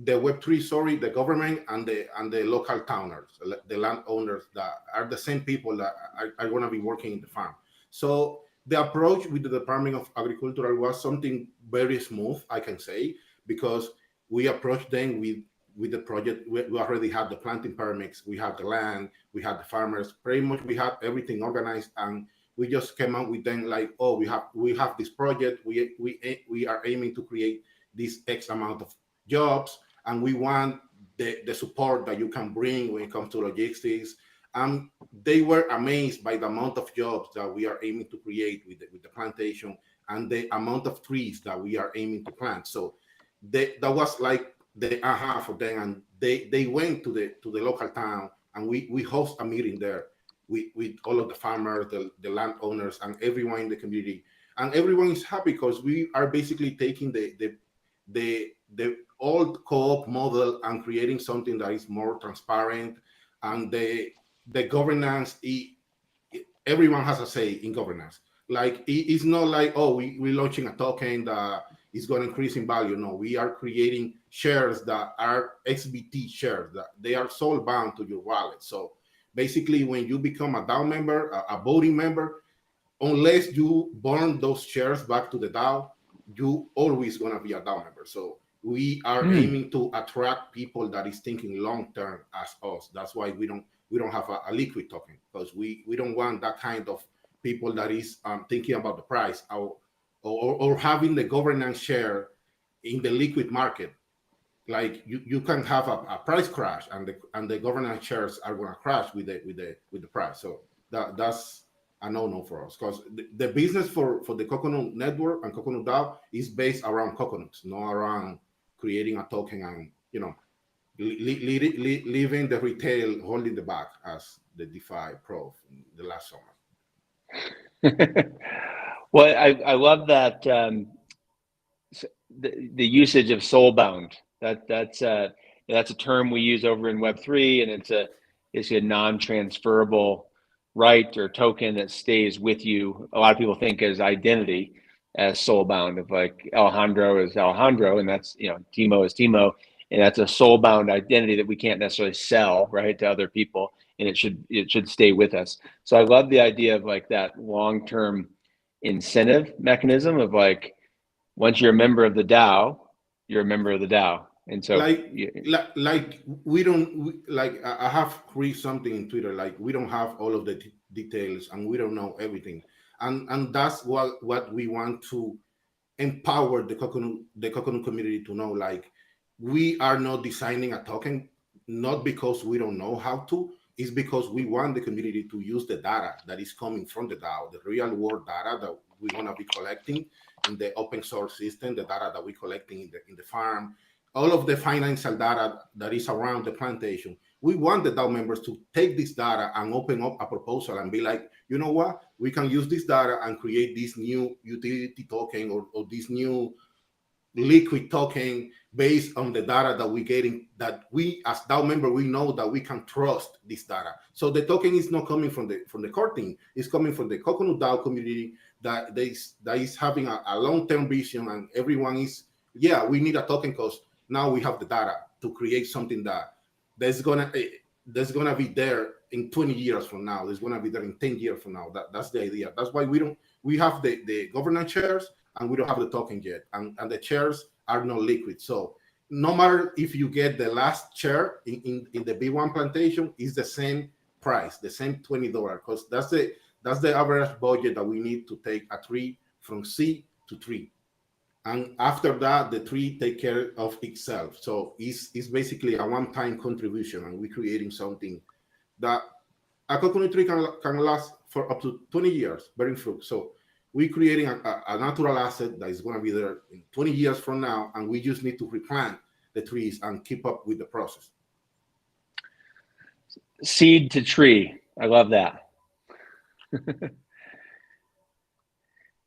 the Web3, sorry, the government and the local towners, the landowners that are the same people that are going to be working in the farm. So the approach with the Department of Agriculture was something very smooth, I can say, because we approached them with the project. We already had the planting permits, we had the land, we had the farmers, pretty much we had everything organized, and we just came out with them like, oh, we have this project, we are aiming to create this X amount of jobs, and we want the support that you can bring when it comes to logistics. And they were amazed by the amount of jobs that we are aiming to create with the plantation and the amount of trees that we are aiming to plant. So that was like the aha for them, and they went to the local town, and we host a meeting there with all of the farmers, the landowners, and everyone in the community. And everyone is happy because we are basically taking the old co-op model and creating something that is more transparent, and the governance. Everyone has a say in governance. Like it's not like, oh, we're launching a token that is going to increase in value. No, we are creating shares that are XBT shares that they are soul bound to your wallet. So basically, when you become a DAO member, a voting member, unless you burn those shares back to the DAO, you always going to be a DAO member. So we are aiming to attract people that is thinking long term as us. That's why we don't have a liquid token, because we don't want that kind of people that is thinking about the price or having the governance share in the liquid market. Like you can have a price crash, and the governance shares are going to crash with the price. So that's a no for us, because the business for the Coconut Network and Coconut DAO is based around coconuts, not around creating a token and leaving the retail holding the bag, as the DeFi Pro in the last summer. Well, I love that the usage of soulbound. That's a term we use over in Web3, and it's a non-transferable right or token that stays with you. A lot of people think as identity as soulbound, of like Alejandro is Alejandro, and that's, Timo is Timo, and that's a soulbound identity that we can't necessarily sell, right, to other people, and it should stay with us. So I love the idea of like that long-term incentive mechanism of like, once you're a member of the DAO, you're a member of the DAO. And so like we don't like, I have read something in Twitter, like we don't have all of the details and we don't know everything. And that's what we want to empower the coconut community to know. Like, we are not designing a token, not because we don't know how to, it's because we want the community to use the data that is coming from the DAO, the real world data that we want to be collecting in the open source system, the data that we're collecting in the farm, all of the financial data that is around the plantation. We want the DAO members to take this data and open up a proposal and be like, you know what, we can use this data and create this new utility token or this new liquid token based on the data that we're getting, that we as DAO member, we know that we can trust this data. So the token is not coming from the core team, it's coming from the Coconut DAO community that is having a long-term vision, and everyone is, yeah, we need a token because now we have the data to create something that's gonna be there in 20 years from now. It's gonna be there in 10 years from now. That's the idea. That's why we have the governance shares and we don't have the token yet. And the shares are not liquid. So no matter if you get the last share in the B1 plantation, is the same price, the same $20, because that's the average budget that we need to take a tree from C to tree. And after that, the tree take care of itself. So it's basically a one-time contribution, and we're creating something that a coconut tree can last for up to 20 years bearing fruit. So we're creating a natural asset that is going to be there in 20 years from now, and we just need to replant the trees and keep up with the process. Seed to tree. I love that.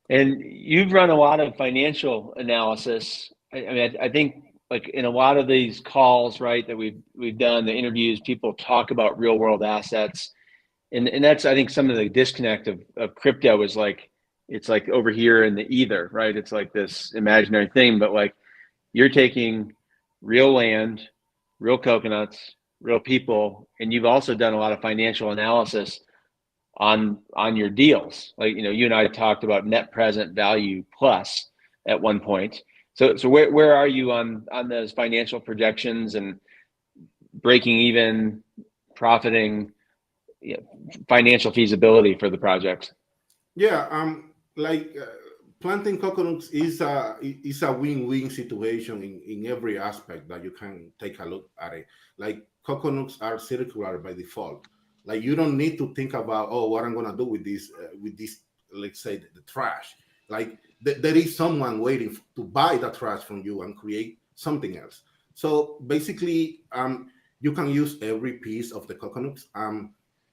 And you've run a lot of financial analysis. I think like in a lot of these calls, right, that we've done, the interviews, people talk about real world assets. And that's, I think, some of the disconnect of crypto is like, it's like over here in the ether, right? It's like this imaginary thing, but like you're taking real land, real coconuts, real people, and you've also done a lot of financial analysis on your deals. Like, you and I talked about net present value plus at one point. So where are you on those financial projections and breaking even, profiting, financial feasibility for the projects? Yeah, planting coconuts is a win-win situation in every aspect that you can take a look at it. Like coconuts are circular by default. Like you don't need to think about, oh, what I'm gonna do with this, let's say the trash. Like there is someone waiting to buy the trash from you and create something else. So basically, you can use every piece of the coconuts.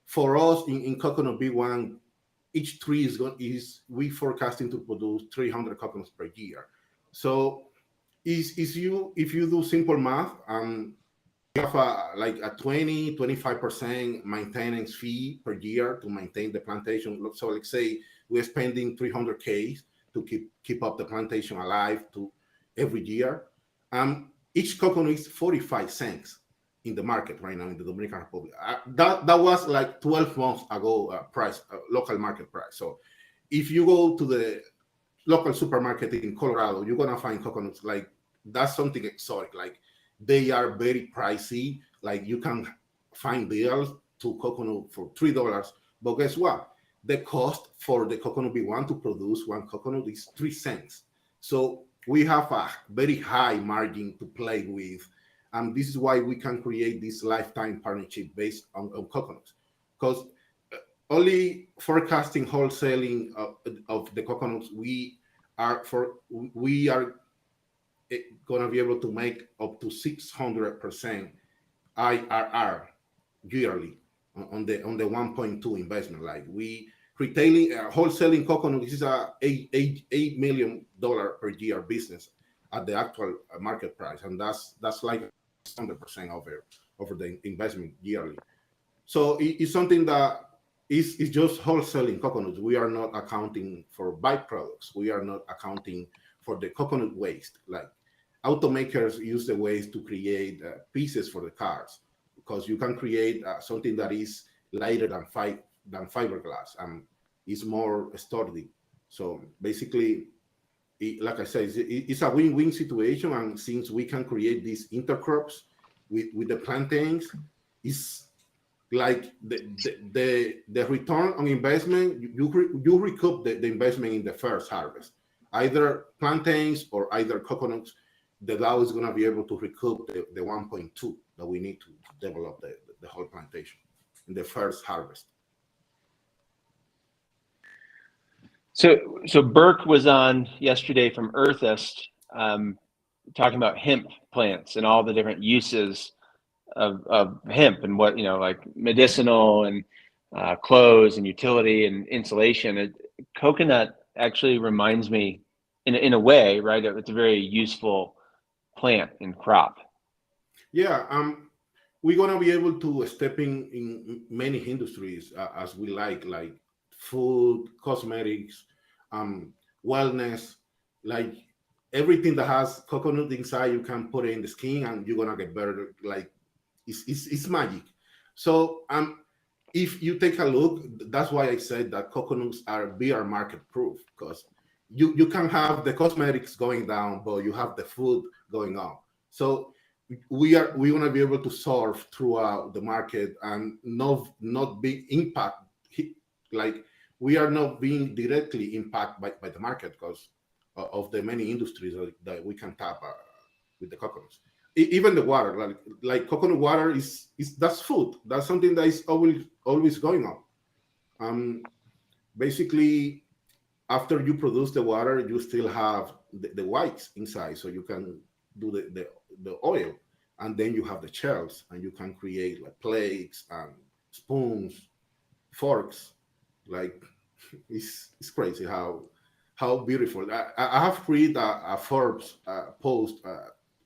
For us in Coconut B1, each tree we forecasting to produce 300 coconuts per year. So if you do simple math, you have like a 20-25% maintenance fee per year to maintain the plantation. So let's say we're spending 300K to keep up the plantation alive to every year. Each coconut is 45 cents in the market right now in the Dominican Republic. That was like 12 months ago price, local market price. So if you go to the local supermarket in Colorado, you're gonna find coconuts like that's something exotic. Like they are very pricey. Like you can find deals to coconut for $3, but guess what? The cost for the coconut B1 to produce one coconut is 3 cents. So we have a very high margin to play with. And this is why we can create this lifetime partnership based on coconuts. Because only forecasting wholesaling of the coconuts, we are going to be able to make up to 600% IRR yearly on the 1.2 investment. Like we retailing wholesaling coconut, this is a $8 million per year business at the actual market price, and that's like 100% over the investment yearly. So it's something that is just wholesaling coconuts. We are not accounting for byproducts. We are not accounting for the coconut waste. Like automakers use the waste to create pieces for the cars, because you can create something that is lighter than fiberglass and is more sturdy. So basically, like I said, it's a win-win situation. And since we can create these intercrops with the plantains, it's like the return on investment, you recoup the investment in the first harvest, either plantains or either coconuts. The DAO is going to be able to recoup the 1.2 that we need to develop the whole plantation in the first harvest. So Burke was on yesterday from Earthist, talking about hemp plants and all the different uses of hemp and what, like medicinal and clothes and utility and insulation. Coconut actually reminds me in a way, right? It's a very useful plant and crop. Yeah, we're gonna be able to step in many industries as we like food, cosmetics, wellness, like everything that has coconut inside. You can put it in the skin, and you're gonna get better. Like it's magic. So if you take a look, that's why I said that coconuts are bear market proof, because you can have the cosmetics going down, but you have the food going up. So we want to be able to solve throughout the market and not be impact, like we are not being directly impacted by the market because of the many industries that we can tap with the coconuts. Even the water, like coconut water is that's food. That's something that is always going on. Basically, after you produce the water, you still have the whites inside, so you can do the oil, and then you have the shells, and you can create like plates and spoons, forks. Like it's crazy how beautiful. I have read a Forbes post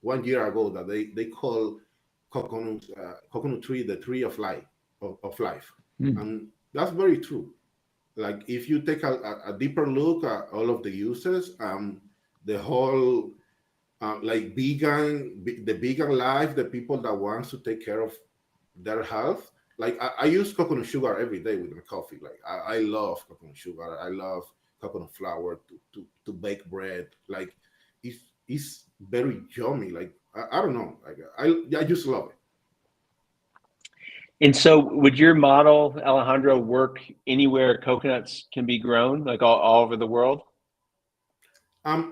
1 year ago that they call coconut tree the tree of life of life, and that's very true. like if you take a deeper look at all of the uses, the whole like the vegan life, the people that wants to take care of their health. Like I use coconut sugar every day with my coffee. Like I love coconut sugar. I love coconut flour to bake bread. Like it's very yummy. Like I don't know. Like I just love it. And so would your model, Alejandro, work anywhere coconuts can be grown, like all over the world?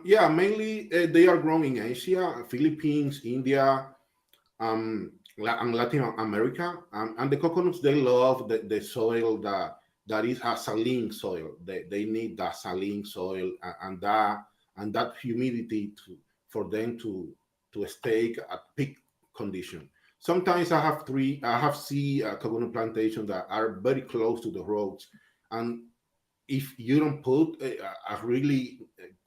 Yeah, mainly they are grown in Asia, Philippines, India, and Latin America. And the coconuts, they love the soil that is a saline soil. They need that saline soil and that humidity for them to stay at peak condition. Sometimes I have seen coconut plantations that are very close to the roads, and if you don't put a really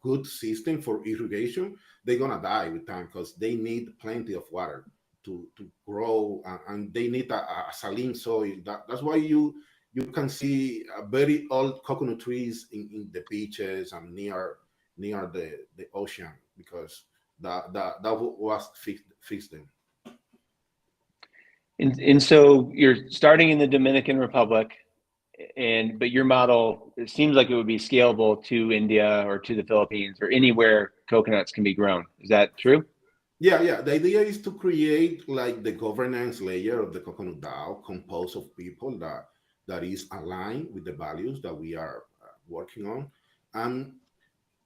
good system for irrigation, they're gonna die with time because they need plenty of water to grow, and they need a saline soil. That's why you can see very old coconut trees in the beaches and near the ocean because that was fixed them. And so you're starting in the Dominican Republic, but your model, it seems like it would be scalable to India or to the Philippines or anywhere coconuts can be grown. Is that true? Yeah. The idea is to create like the governance layer of the coconut DAO, composed of people that is aligned with the values that we are working on, and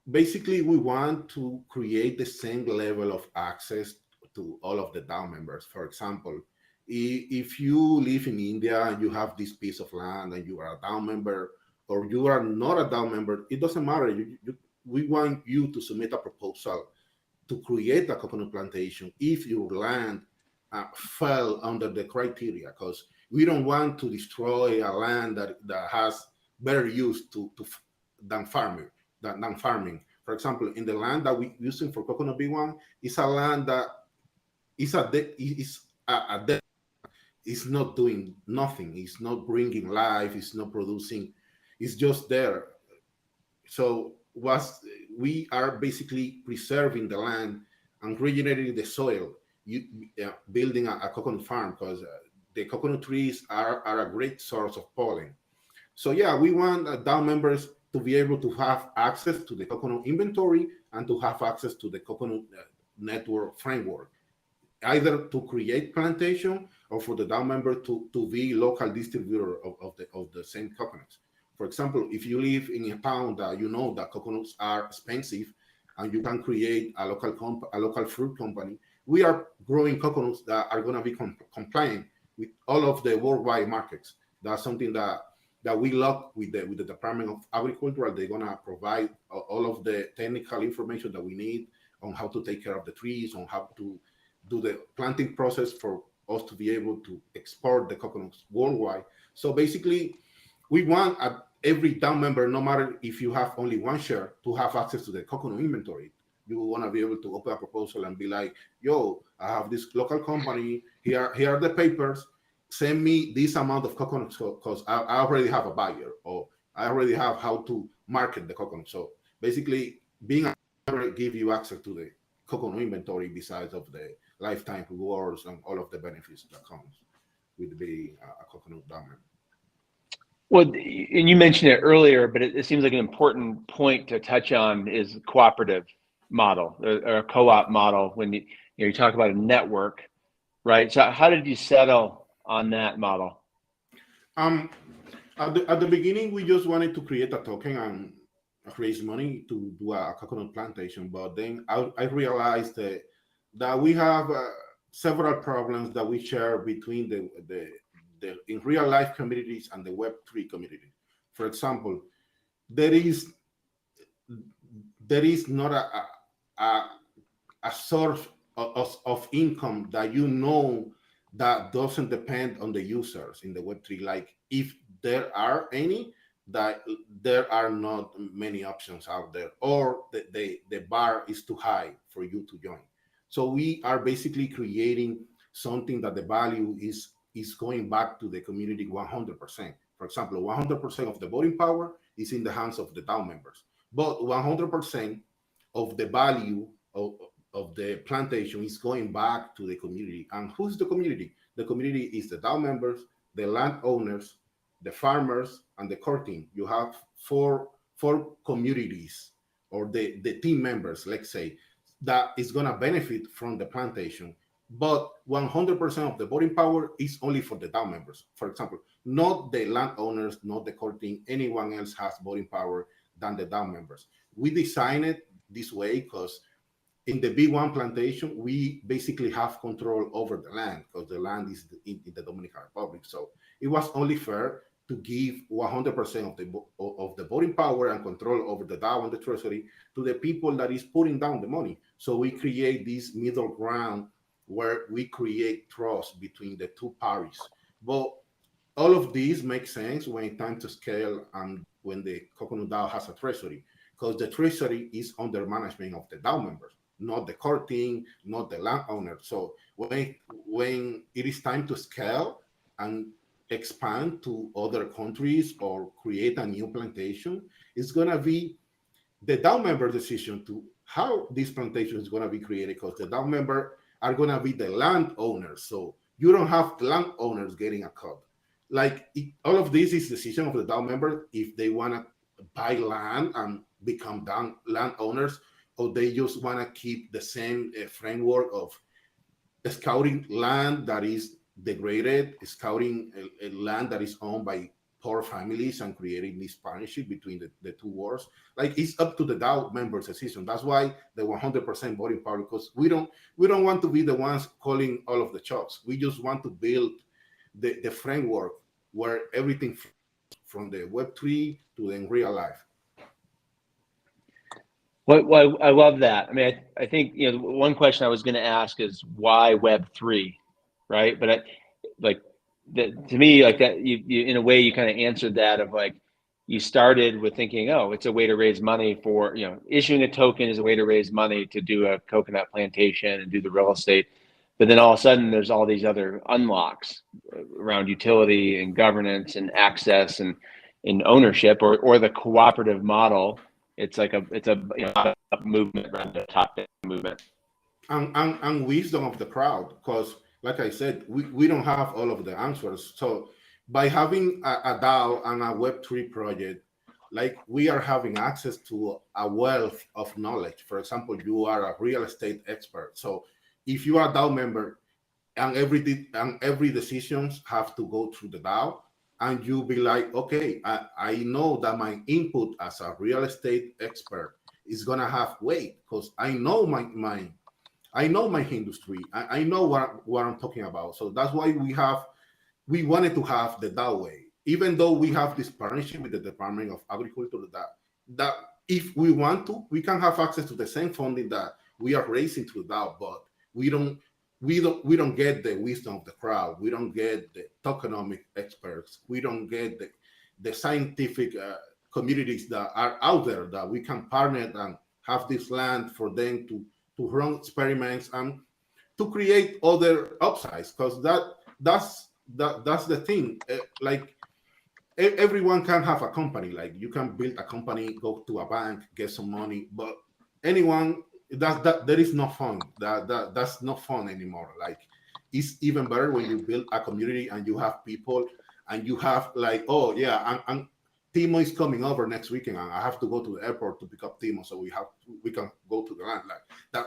basically we want to create the same level of access to all of the DAO members. For example, if you live in India and you have this piece of land and you are a DAO member, or you are not a DAO member, it doesn't matter. We want you to submit a proposal to create a coconut plantation if your land fell under the criteria, because we don't want to destroy a land that has better use than farming. Than farming. For example, in the land that we're using for coconut B1, it's a land that is it's not doing nothing. It's not bringing life. It's not producing. It's just there. So we are basically preserving the land and regenerating the soil, building a coconut farm, because the coconut trees are a great source of pollen. So yeah, we want DAO members to be able to have access to the coconut inventory and to have access to the coconut network framework, either to create plantation or for the DAO member to be local distributor of the same coconuts. For example, if you live in a town that you know that coconuts are expensive and you can create a local fruit company, we are growing coconuts that are going to be compliant with all of the worldwide markets. That's something that we lock with the Department of Agriculture. They're going to provide all of the technical information that we need on how to take care of the trees, on how to do the planting process for us to be able to export the coconuts worldwide. So basically, we want every DAO member, no matter if you have only one share, to have access to the coconut inventory. You want to be able to open a proposal and be like, yo, I have this local company, here are the papers, send me this amount of coconuts because I already have a buyer, or I already have how to market the coconut. So basically, being a member give you access to the coconut inventory besides of the lifetime rewards and all of the benefits that comes with being a coconut DAO member. Well, and you mentioned it earlier, but it seems like an important point to touch on is cooperative model or a co-op model when you talk about a network, right? So how did you settle on that model? At the beginning, we just wanted to create a token and raise money to do a coconut plantation. But then I realized that we have several problems that we share between the in real life communities and the Web3 community. For example, there is not a source of income that that doesn't depend on the users in the Web3. Like if there are any, that there are not many options out there, or the bar is too high for you to join. So we are basically creating something that the value is going back to the community 100%. For example, 100% of the voting power is in the hands of the DAO members. But 100% of the value of the plantation is going back to the community. And who's the community? The community is the DAO members, the landowners, the farmers, and the core team. You have four communities, or the team members, let's say, that is going to benefit from the plantation. But 100% of the voting power is only for the DAO members. For example, not the landowners, not the core team. Anyone else has voting power than the DAO members. We designed it this way because in the B1 plantation, we basically have control over the land, because the land is in the Dominican Republic. So it was only fair to give 100% of the voting power and control over the DAO and the treasury to the people that is putting down the money. So we create this middle ground where we create trust between the two parties. But all of these make sense when it's time to scale and when the Coconut DAO has a treasury, because the treasury is under management of the DAO members, not the core team, not the landowner. So when it is time to scale and expand to other countries or create a new plantation, it's going to be the DAO member decision to how this plantation is going to be created, because the DAO member are going to be the landowners. So you don't have the landowners getting a cut. All of this is decision of the DAO member if they want to buy land and become landowners, or they just want to keep the same framework of scouting land that is degraded, scouting a land that is owned by poor families, and creating this partnership between the two wars. It's up to the DAO members' decision. That's why the 100% voting power, because we don't want to be the ones calling all of the shots. We just want to build the framework where everything from the Web3 to the in real life. Well, I love that. I mean, I think, one question I was going to ask is why Web3, right? But to me, like that, you in a way you kind of answered that of you started with thinking, oh, it's a way to raise money for, issuing a token is a way to raise money to do a coconut plantation and do the real estate. But then all of a sudden there's all these other unlocks around utility and governance and access and ownership or the cooperative model. It's a movement around the top movement. And wisdom of the crowd, because like I said, we don't have all of the answers. So by having a DAO and a Web3 project, we are having access to a wealth of knowledge. For example, you are a real estate expert. So if you are a DAO member and every decisions have to go through the DAO, and you be like, okay, I know that my input as a real estate expert is gonna have weight because I know my industry. I know what I'm talking about. So that's why we wanted to have the DAO way, even though we have this partnership with the Department of Agriculture that if we want to, we can have access to the same funding that we are raising through DAO, but we don't get the wisdom of the crowd. We don't get the tokenomic experts. We don't get the scientific communities that are out there that we can partner and have this land for them to run experiments and to create other upsides. Because that's the thing. Everyone can have a company. You can build a company, go to a bank, get some money, but anyone. There is no fun. That's not fun anymore. It's even better when you build a community and you have people and you have oh yeah, and Timo is coming over next weekend and I have to go to the airport to pick up Timo, so we can go to the land.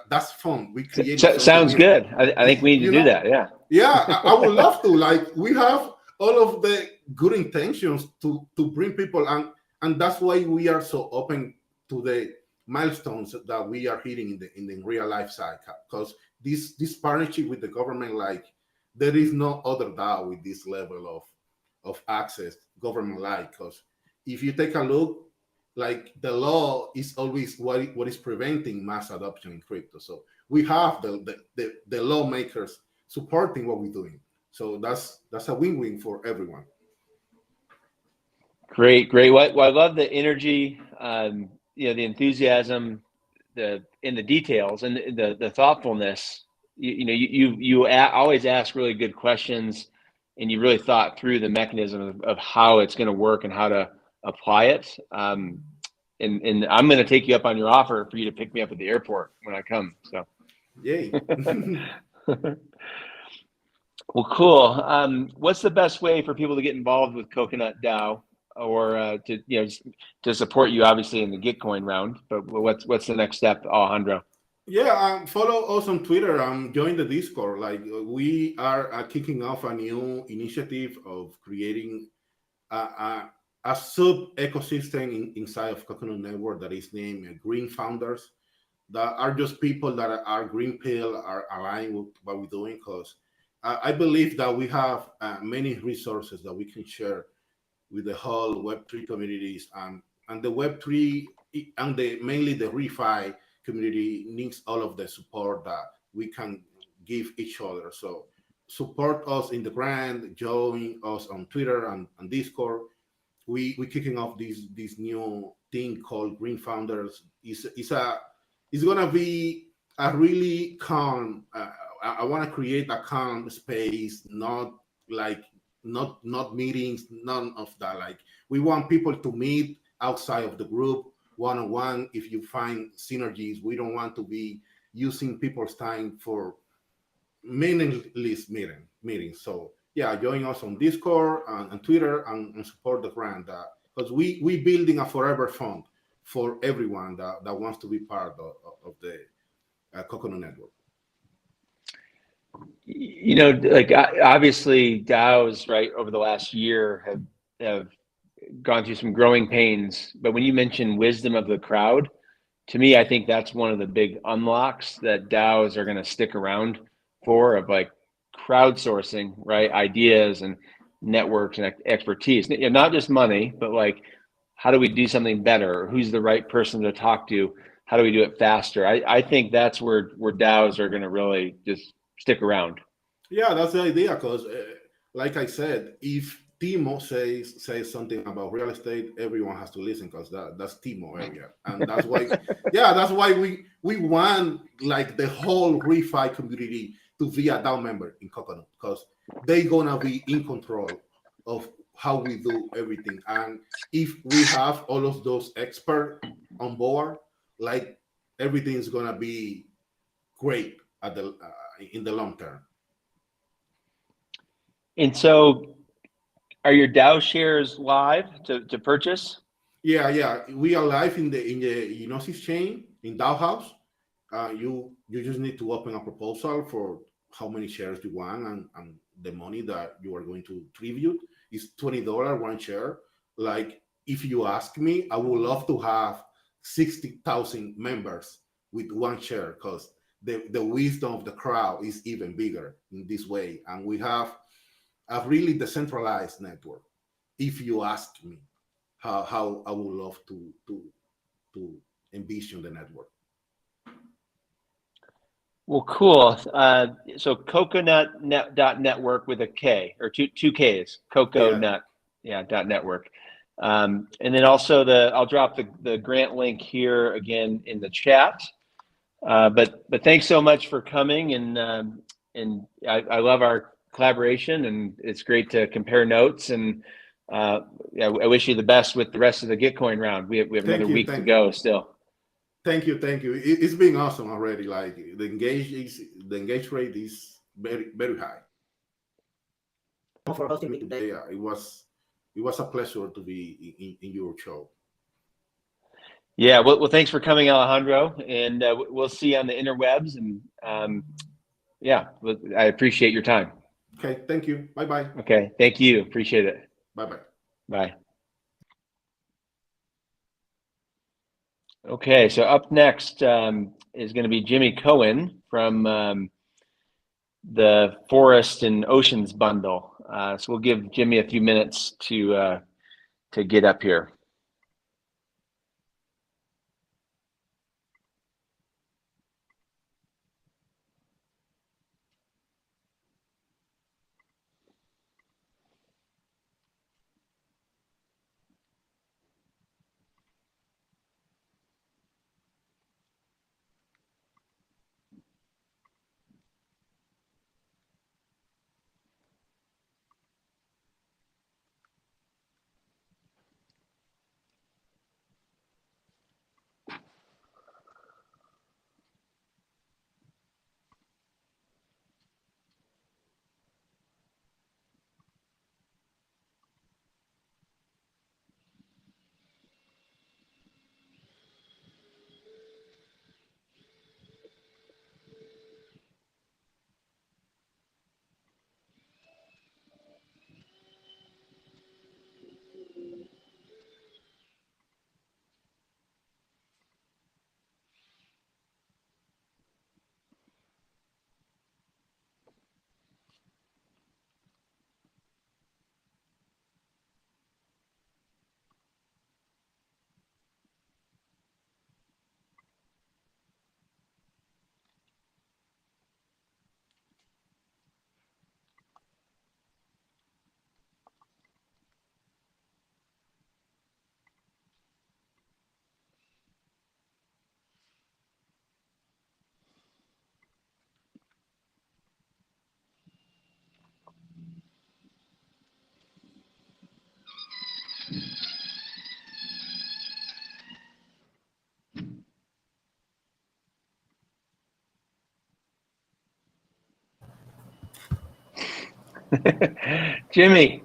That's fun. We create. Sounds good. I think we need to do that. Yeah. Yeah, I would love to. We have all of the good intentions to bring people, and that's why we are so open to the milestones that we are hitting in the real life side, because this partnership with the government, there is no other DAO with this level of access government because if you take a look, the law is always what is preventing mass adoption in crypto. So we have the lawmakers supporting what we're doing. So that's a win-win for everyone. Great. Well, I love the energy, the enthusiasm, in the details, and the thoughtfulness. You always ask really good questions, and you really thought through the mechanism of how it's going to work and how to apply it. And I'm going to take you up on your offer for you to pick me up at the airport when I come. So, Yay. well, cool. What's the best way for people to get involved with Coconut DAO, or to support you, obviously, in the Gitcoin round? But what's the next step, Alejandro? Yeah, follow us on Twitter. Join the Discord. Like we are kicking off a new initiative of creating a sub ecosystem inside of Coconut Network that is named Green Founders. That are just people that are green pill, are aligned with what we're doing. Because I believe that we have many resources that we can share with the whole Web3 communities, and the Web3 and mainly the refi community needs all of the support that we can give each other. So support us in the brand, join us on Twitter and Discord. We kicking off this new thing called Green Founders. It's gonna be a really calm. I want to create a calm space, not like not meetings, none of that. Like we want people to meet outside of the group, one on one. If you find synergies, we don't want to be using people's time for meaningless meetings. So yeah, join us on Discord and Twitter and support the brand, because we building a forever fund for everyone that wants to be part of the Coconut Network. Like obviously DAOs, right, over the last year have gone through some growing pains. But when you mention wisdom of the crowd, to me, I think that's one of the big unlocks that DAOs are going to stick around for, of like crowdsourcing, right, ideas and networks and expertise. Not just money, but like, how do we do something better? Who's the right person to talk to? How do we do it faster? I think that's where DAOs are going to really just stick around. Yeah, that's the idea. Because, like I said, if Timo says something about real estate, everyone has to listen, because that's Timo area, and that's why, yeah, that's why we want like the whole refi community to be a DAO member in Coconut, because they're gonna be in control of how we do everything. And if we have all of those experts on board, like everything is gonna be great at the in the long term. And so, are your DAO shares live to purchase? Yeah. We are live in the Enosis chain in DAO House. You just need to open a proposal for how many shares you want, and the money that you are going to tribute is $20 one share. Like if you ask me, I would love to have 60,000 members with one share, because the wisdom of the crowd is even bigger in this way, and we have a really decentralized network. If you ask me how I would love to envision the network. Well, cool. So coconut.network with a K, or two Ks, coconut, .network. And then also I'll drop the grant link here again in the chat. But thanks so much for coming, and I love our collaboration, and it's great to compare notes, and I wish you the best with the rest of the Gitcoin round. We have another week to go still. Thank you. It's been awesome already. Like the engage rate is very, very high. For hosting me today, it was a pleasure to be in your show. Yeah, well, thanks for coming, Alejandro, and we'll see you on the interwebs. And I appreciate your time. Okay, thank you. Bye. Okay, thank you. Appreciate it. Bye. Bye. Okay, so up next is going to be Jimmy Cohen from the Forest and Oceans Bundle. So we'll give Jimmy a few minutes to get up here. Jimmy.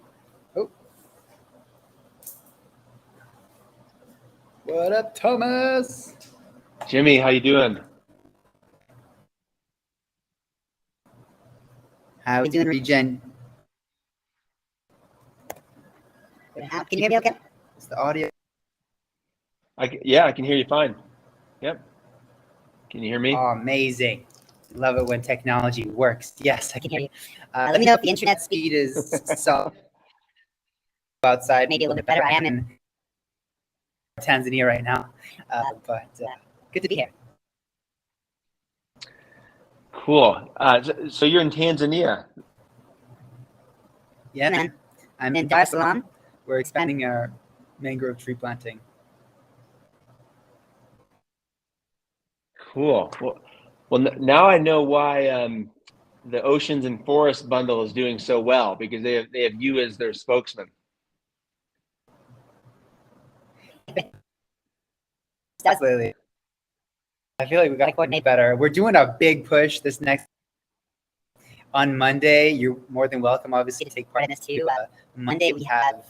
What up, Thomas? Jimmy, how you doing? How you doing, Regen? Can you hear me okay? Is the audio? Yeah, I can hear you fine. Yep. Can you hear me? Oh, amazing. Love it when technology works. Yes, I can hear you. Let me know if the internet speed is so outside, maybe a little bit better. I am in Tanzania right now, but good to be here. Cool. So you're in Tanzania. Yeah, man. I'm in Dar es Salaam. We're expanding our mangrove tree planting. Cool. Well, now I know why the Oceans and Forests Bundle is doing so well, because they have you as their spokesman. Absolutely. I feel like we got to coordinate better. We're doing a big push this next on Monday. You're more than welcome, obviously, to take part in this too. Monday we have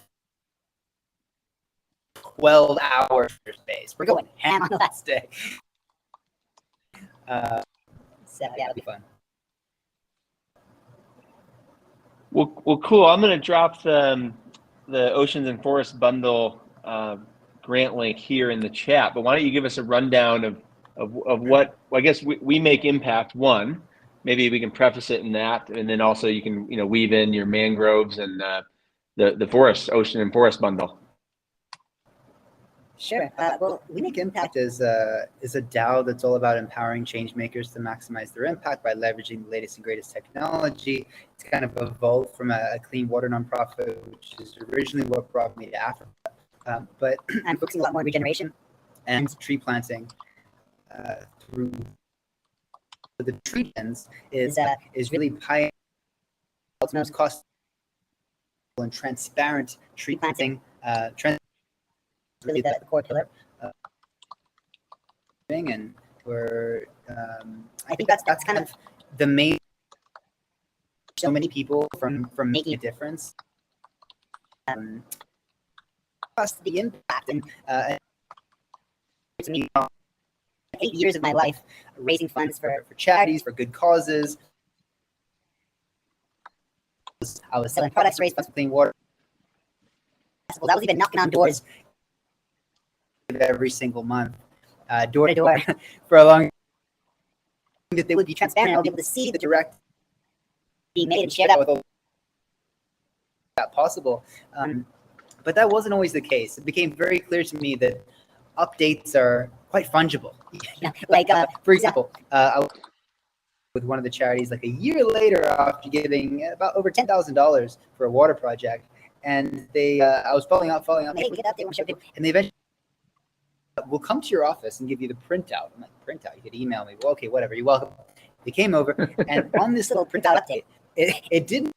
12 hours for space. We're going ham on the last day. So yeah, it'll be fun. Well, cool. I'm going to drop the Oceans and Forests Bundle grant link here in the chat. But why don't you give us a rundown of what? Well, I guess we make impact one. Maybe we can preface it in that, and then also you can weave in your mangroves and the forest, Ocean and Forest Bundle. Sure. Well, We Make Impact is a DAO that's all about empowering change makers to maximize their impact by leveraging the latest and greatest technology. It's kind of evolved from a clean water nonprofit, which is originally what brought me to Africa. But I'm focusing a lot more on regeneration and tree planting through the tree gens is really pioneering the most cost and transparent tree planting. Really the core pillar. And we're, I think that's kind of the main. So many people from making a difference. Plus the impact and to me, 8 years of my life raising funds for charities, for good causes. I was selling products to raise funds for clean water. I was even knocking on doors every single month, door to door, for a long time, that they would be transparent. I'll be able to see the direct being made and share that with all that possible. But that wasn't always the case. It became very clear to me that updates are quite fungible. For example, I was with one of the charities like a year later after giving about over $10,000 for a water project, and I was following up. Hey, we get that, and they eventually. We'll come to your office and give you the printout. I'm like, printout? You could email me. Well, okay, whatever. You're welcome. They came over, and on this little printout update, it didn't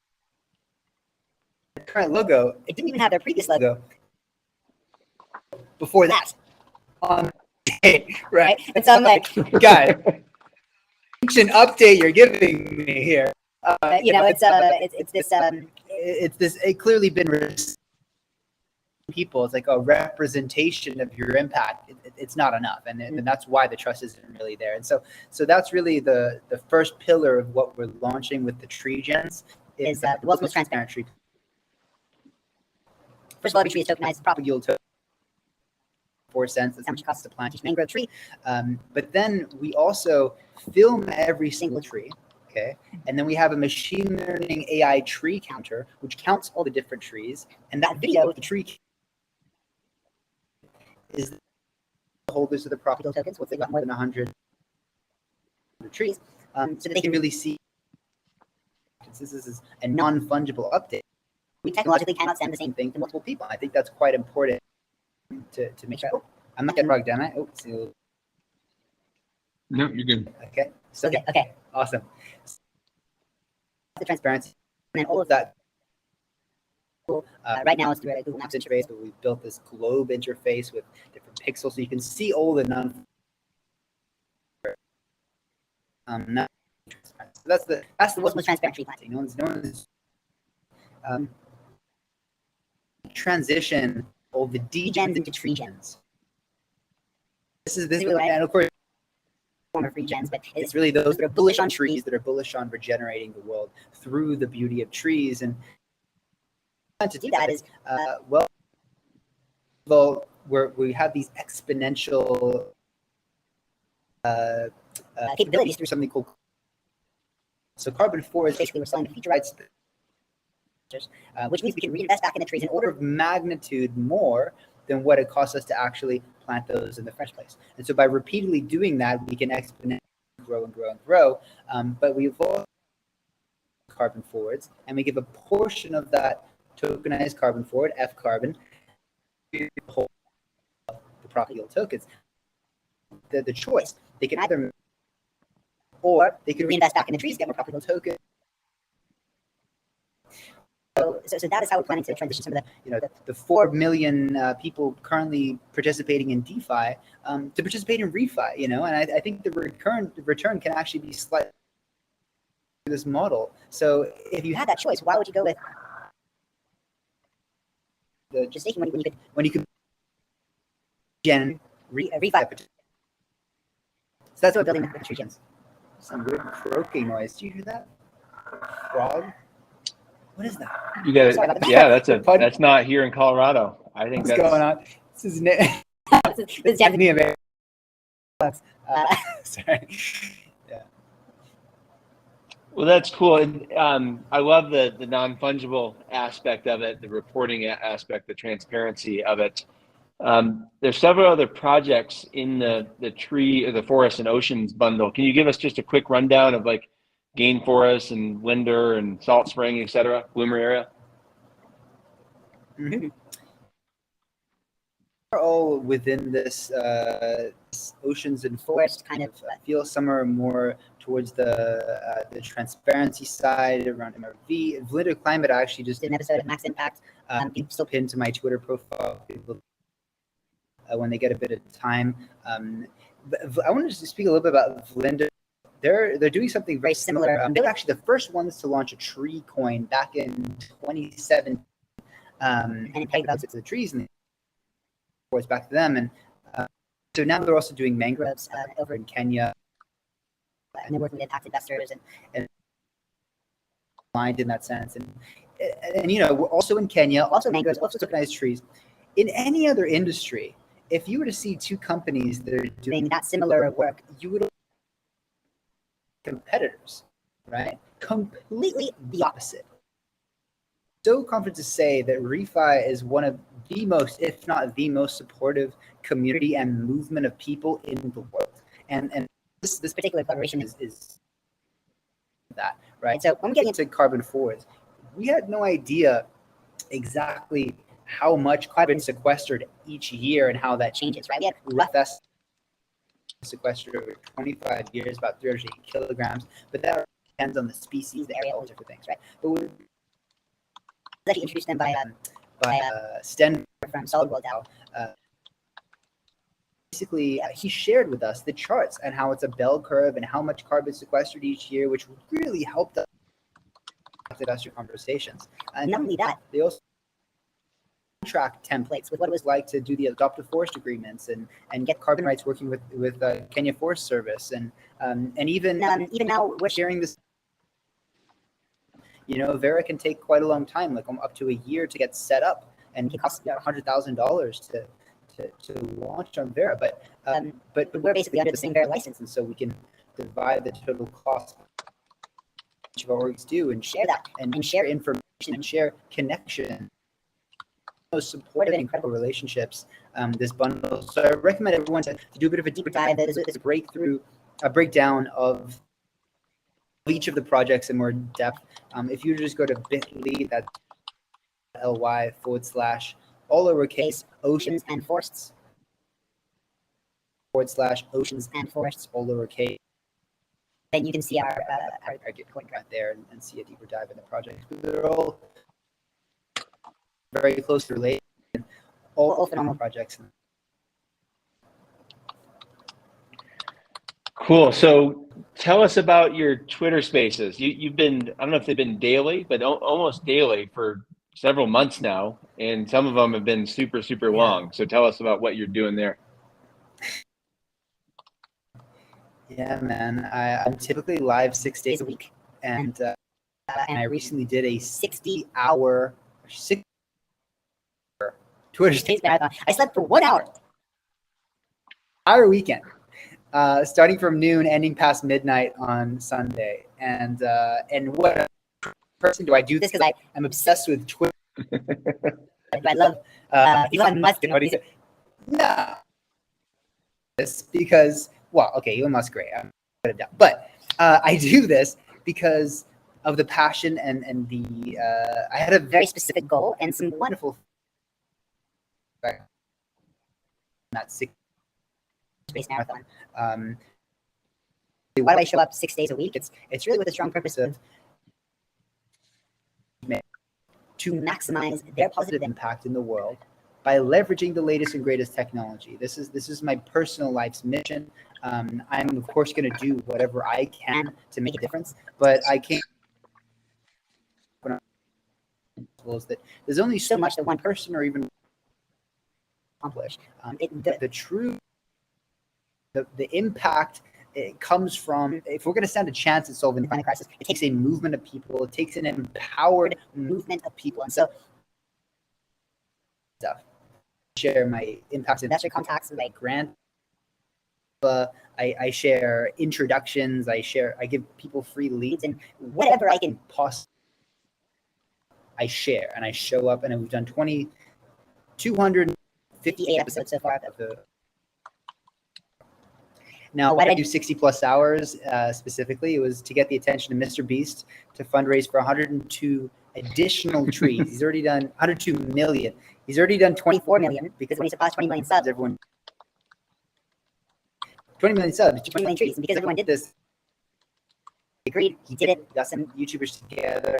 the current logo. It didn't even have their previous logo before that. Right? And so I'm like, God, ancient update you're giving me here. It's clearly been people. It's like a representation of your impact. It's not enough, and that's why the trust isn't really there. And so that's really the first pillar of what we're launching with the tree gens is the world's most transparent tree. First of all, every tree is tokenized, proper yield token. 4 cents. That's how much it costs to plant each mangrove tree. But then we also film every single tree. Okay, and then we have a machine learning AI tree counter, which counts all the different trees, and that video with the tree is the holders of the property tokens. What's they got more than 100 trees, so that they can really see. This is a non-fungible update. We technologically cannot send the same thing to multiple people. I think that's quite important to make sure. Oh, I'm not getting rugged, am I? Oh, so. No, you can. Okay. So okay. Awesome. The transparency and all of that. Right now it's through a Google Maps interface, but we've built this globe interface with different pixels, so you can see all the so that's the world's most transparent tree planting. No one's transition all the degens into tree gens. This is and of course form of regens, but it's really those that are bullish on trees, that are bullish on regenerating the world through the beauty of trees. And to do that is well, where we have these exponential capabilities through something called carbon 4 is basically we're selling the future rights, which means we can reinvest back in the trees an order of magnitude more than what it costs us to actually plant those in the first place. And so by repeatedly doing that, we can exponentially grow and grow and grow. But we evolve carbon forwards, and we give a portion of that tokenized carbon forward, F carbon, to the profit yield tokens. The choice, they can either, or they could reinvest back in the trees, get more profit yield tokens. So that is how we're planning to transition some of the 4 million people currently participating in DeFi to participate in refi. And I think the return can actually be slightly this model. So if you had that choice, why would you go with the just taking money when you could refi? So that's what we're building the tree gens. Some weird croaking noise. Do you hear that? Frog. What is that? You got it. Yeah, that's not here in Colorado. I think what's going on. This is this is definitely a very sorry. Yeah. Well, that's cool. And I love the non-fungible aspect of it, the reporting aspect, the transparency of it. There's several other projects in the tree or the forest and oceans bundle. Can you give us just a quick rundown of like Gain Forest and Linder and Salt Spring, et cetera, Bloomer area? Mm-hmm. We're all within this oceans and forest kind of feel. Some are more towards the transparency side around MRV. Gitcoin Climate, I actually just did an episode of Max Impact. You still pinned to my Twitter profile when they get a bit of time. But I wanted to speak a little bit about Linder. They're doing something very similar. They were actually the first ones to launch a tree coin back in 2017, and it pegged out to the trees and the back to them. And so now they're also doing mangroves over in Kenya, and they're working with impact investors and aligned in that sense. And we're also in Kenya, also mangroves, also tokenized trees. In any other industry, if you were to see two companies that are doing that similar work, you would competitors, right? Completely the opposite. So confident to say that refi is one of the most, if not the most supportive community and movement of people in the world. And this particular collaboration is that, right? So when we get into carbon forwards, we had no idea exactly how much carbon sequestered each year and how that changes, right? We had rough sequestered over 25 years, about 380 kilograms, but that depends on the species, the area, all different things, right? But we actually introduced them by Sten from Solid World DAO. Basically, he shared with us the charts and how it's a bell curve and how much carbon sequestered each year, which really helped us investor conversations. And not only that, they also contract templates with what it was like to do the adoptive forest agreements and get carbon rights working with Kenya Forest Service and even now we're sharing this. Vera can take quite a long time, like up to a year to get set up, and it costs $100,000 to launch on Vera. But we're basically under the same Vera license, and so we can divide the total cost each of our orgs do and share that and share information and share connection. Most supportive and incredible relationships, this bundle. So I recommend everyone to do a bit of a deeper dive. There's a breakdown of each of the projects in more depth. If you just go to bit.ly, that's ly/ all lowercase oceans and forests / oceans and forests all lowercase, then you can see our Gitcoin right there and see a deeper dive in the project. They're all very closely related, all phenomenal projects. Cool. So tell us about your Twitter Spaces. You've been, I don't know if they've been daily, but almost daily for several months now, and some of them have been super, super long. So tell us about what you're doing there. Yeah, man. I'm typically live 6 days a week, and I recently did a 60-hour Twitter Space marathon. I slept for 1 hour. Entire weekend, starting from noon, ending past midnight on Sunday. And what person do I do this? Because I'm obsessed with Twitter. I love Elon Musk. No, this because Elon Musk, great. I'm gonna doubt, but I do this because of the passion and the. I had a very specific goal and some wonderful. That 6 space marathon. Why do I show up 6 days a week? It's really with a strong purpose of to maximize their positive impact in the world by leveraging the latest and greatest technology. This is my personal life's mission. I'm of course going to do whatever I can to make a difference, but I can't. That there's only so much that one person or even accomplish. The impact, it comes from, if we're going to stand a chance at solving the climate crisis, it takes a movement of people. It takes an empowered movement of people. And so, share my impact investor contacts, my grant. I share introductions. I give people free leads, and whatever I can possibly, I share and I show up. And we've done 258 episodes so far of the. Now, why did I do 60 plus hours specifically? It was to get the attention of Mr. Beast to fundraise for 102 additional trees. He's already done 102 million. He's already done 24 million because when he surpassed 20 million subs, 20 million subs, 20 million trees. And because everyone did this, he agreed, he did it, got some YouTubers together,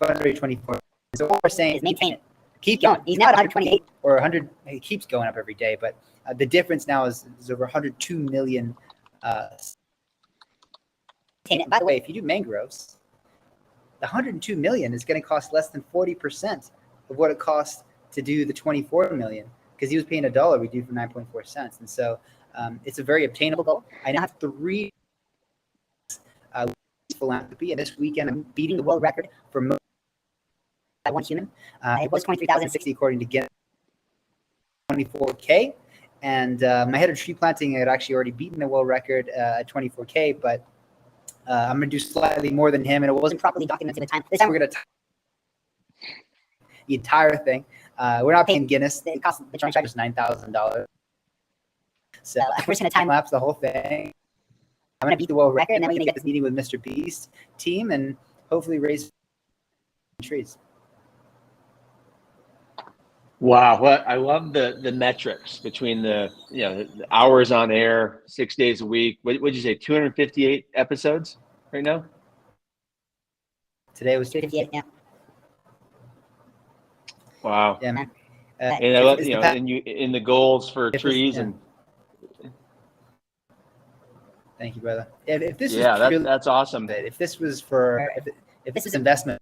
fundraised 24. So what we're saying is maintain it. Keep going. He's now at 128 or 100. He keeps going up every day, but the difference now is over 102 million. By the way, if you do mangroves, the 102 million is going to cost less than 40% of what it costs to do the 24 million, because he was paying $1, we do for 9.4 cents. And so it's a very obtainable goal. I now have 3 philanthropy, and this weekend I'm beating the world record for most by one human. It was 23,060 according to Gitcoin 24K. And my head of tree planting had actually already beaten the world record at 24K, but I'm going to do slightly more than him, and it wasn't properly documented at the time. This time we're going to the entire thing. We're not paying Guinness. It costs the charge is $9,000. So we're just going to time lapse the whole thing. I'm going to beat the world record, and then we're going to get this meeting with Mr. Beast team and hopefully raise trees. Wow, what I love the metrics between the hours on air, 6 days a week. What would you say? 258 episodes right now? Today was 258. Yeah. Wow. Yeah, man. And I love and you in the goals for trees and. Thank you, brother. If this that's awesome. If this was for if this was investment,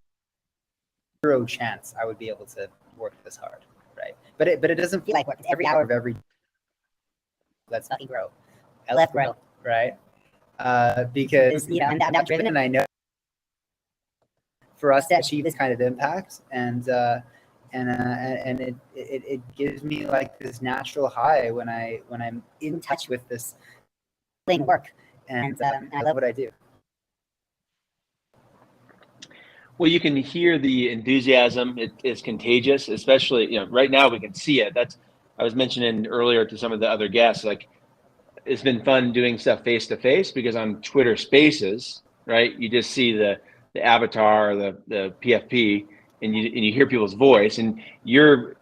0 chance I would be able to work this hard. Right, but it doesn't feel like work. It's every hour of every. Let's fucking grow. I left grow, right? Because I'm that driven, and I know for us to achieve this kind of impact, and it gives me like this natural high when I'm in touch with this thing work, and I love what I do. Well, you can hear the enthusiasm. It is contagious, especially, right now we can see it. I was mentioning earlier to some of the other guests, like it's been fun doing stuff face to face because on Twitter Spaces, right, you just see the avatar, or the PFP, and you hear people's voice, and your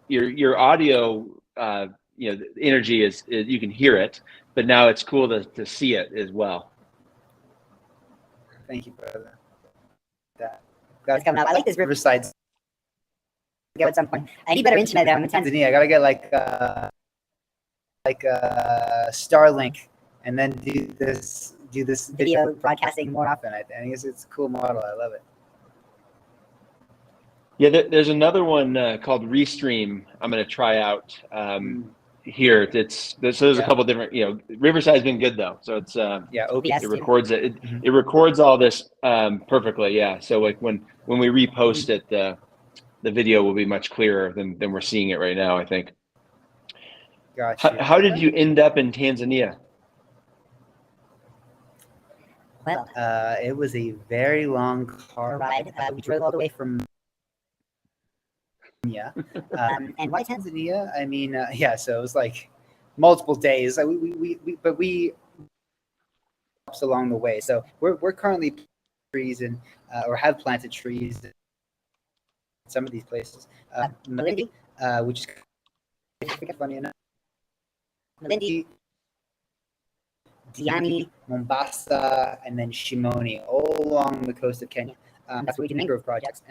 audio, the energy is you can hear it, but now it's cool to see it as well. Thank you, brother. That's coming up. I like this Riverside. Go at some point. I need better internet there. I'm in Tanzania. I gotta get like Starlink, and then do do this video broadcasting more often. I think it's a cool model. I love it. Yeah, there's another one called Restream. I'm going to try out here. So there's a couple different. Riverside's been good though, so it's OBS it records it. Mhm. It records all this perfectly. Yeah, so like when we repost it, the video will be much clearer than we're seeing it right now, I think. Gotcha. How did you end up in Tanzania? Well, it was a very long car ride. We drove all the way from Kenya. And why Tanzania? I mean, so it was like multiple days. We along the way. So we're currently trees and or have planted trees in some of these places. Malindi, which is Africa, funny enough. Malindi, Diani, Mombasa, and then Shimoni, all along the coast of Kenya. That's where we do mangrove projects.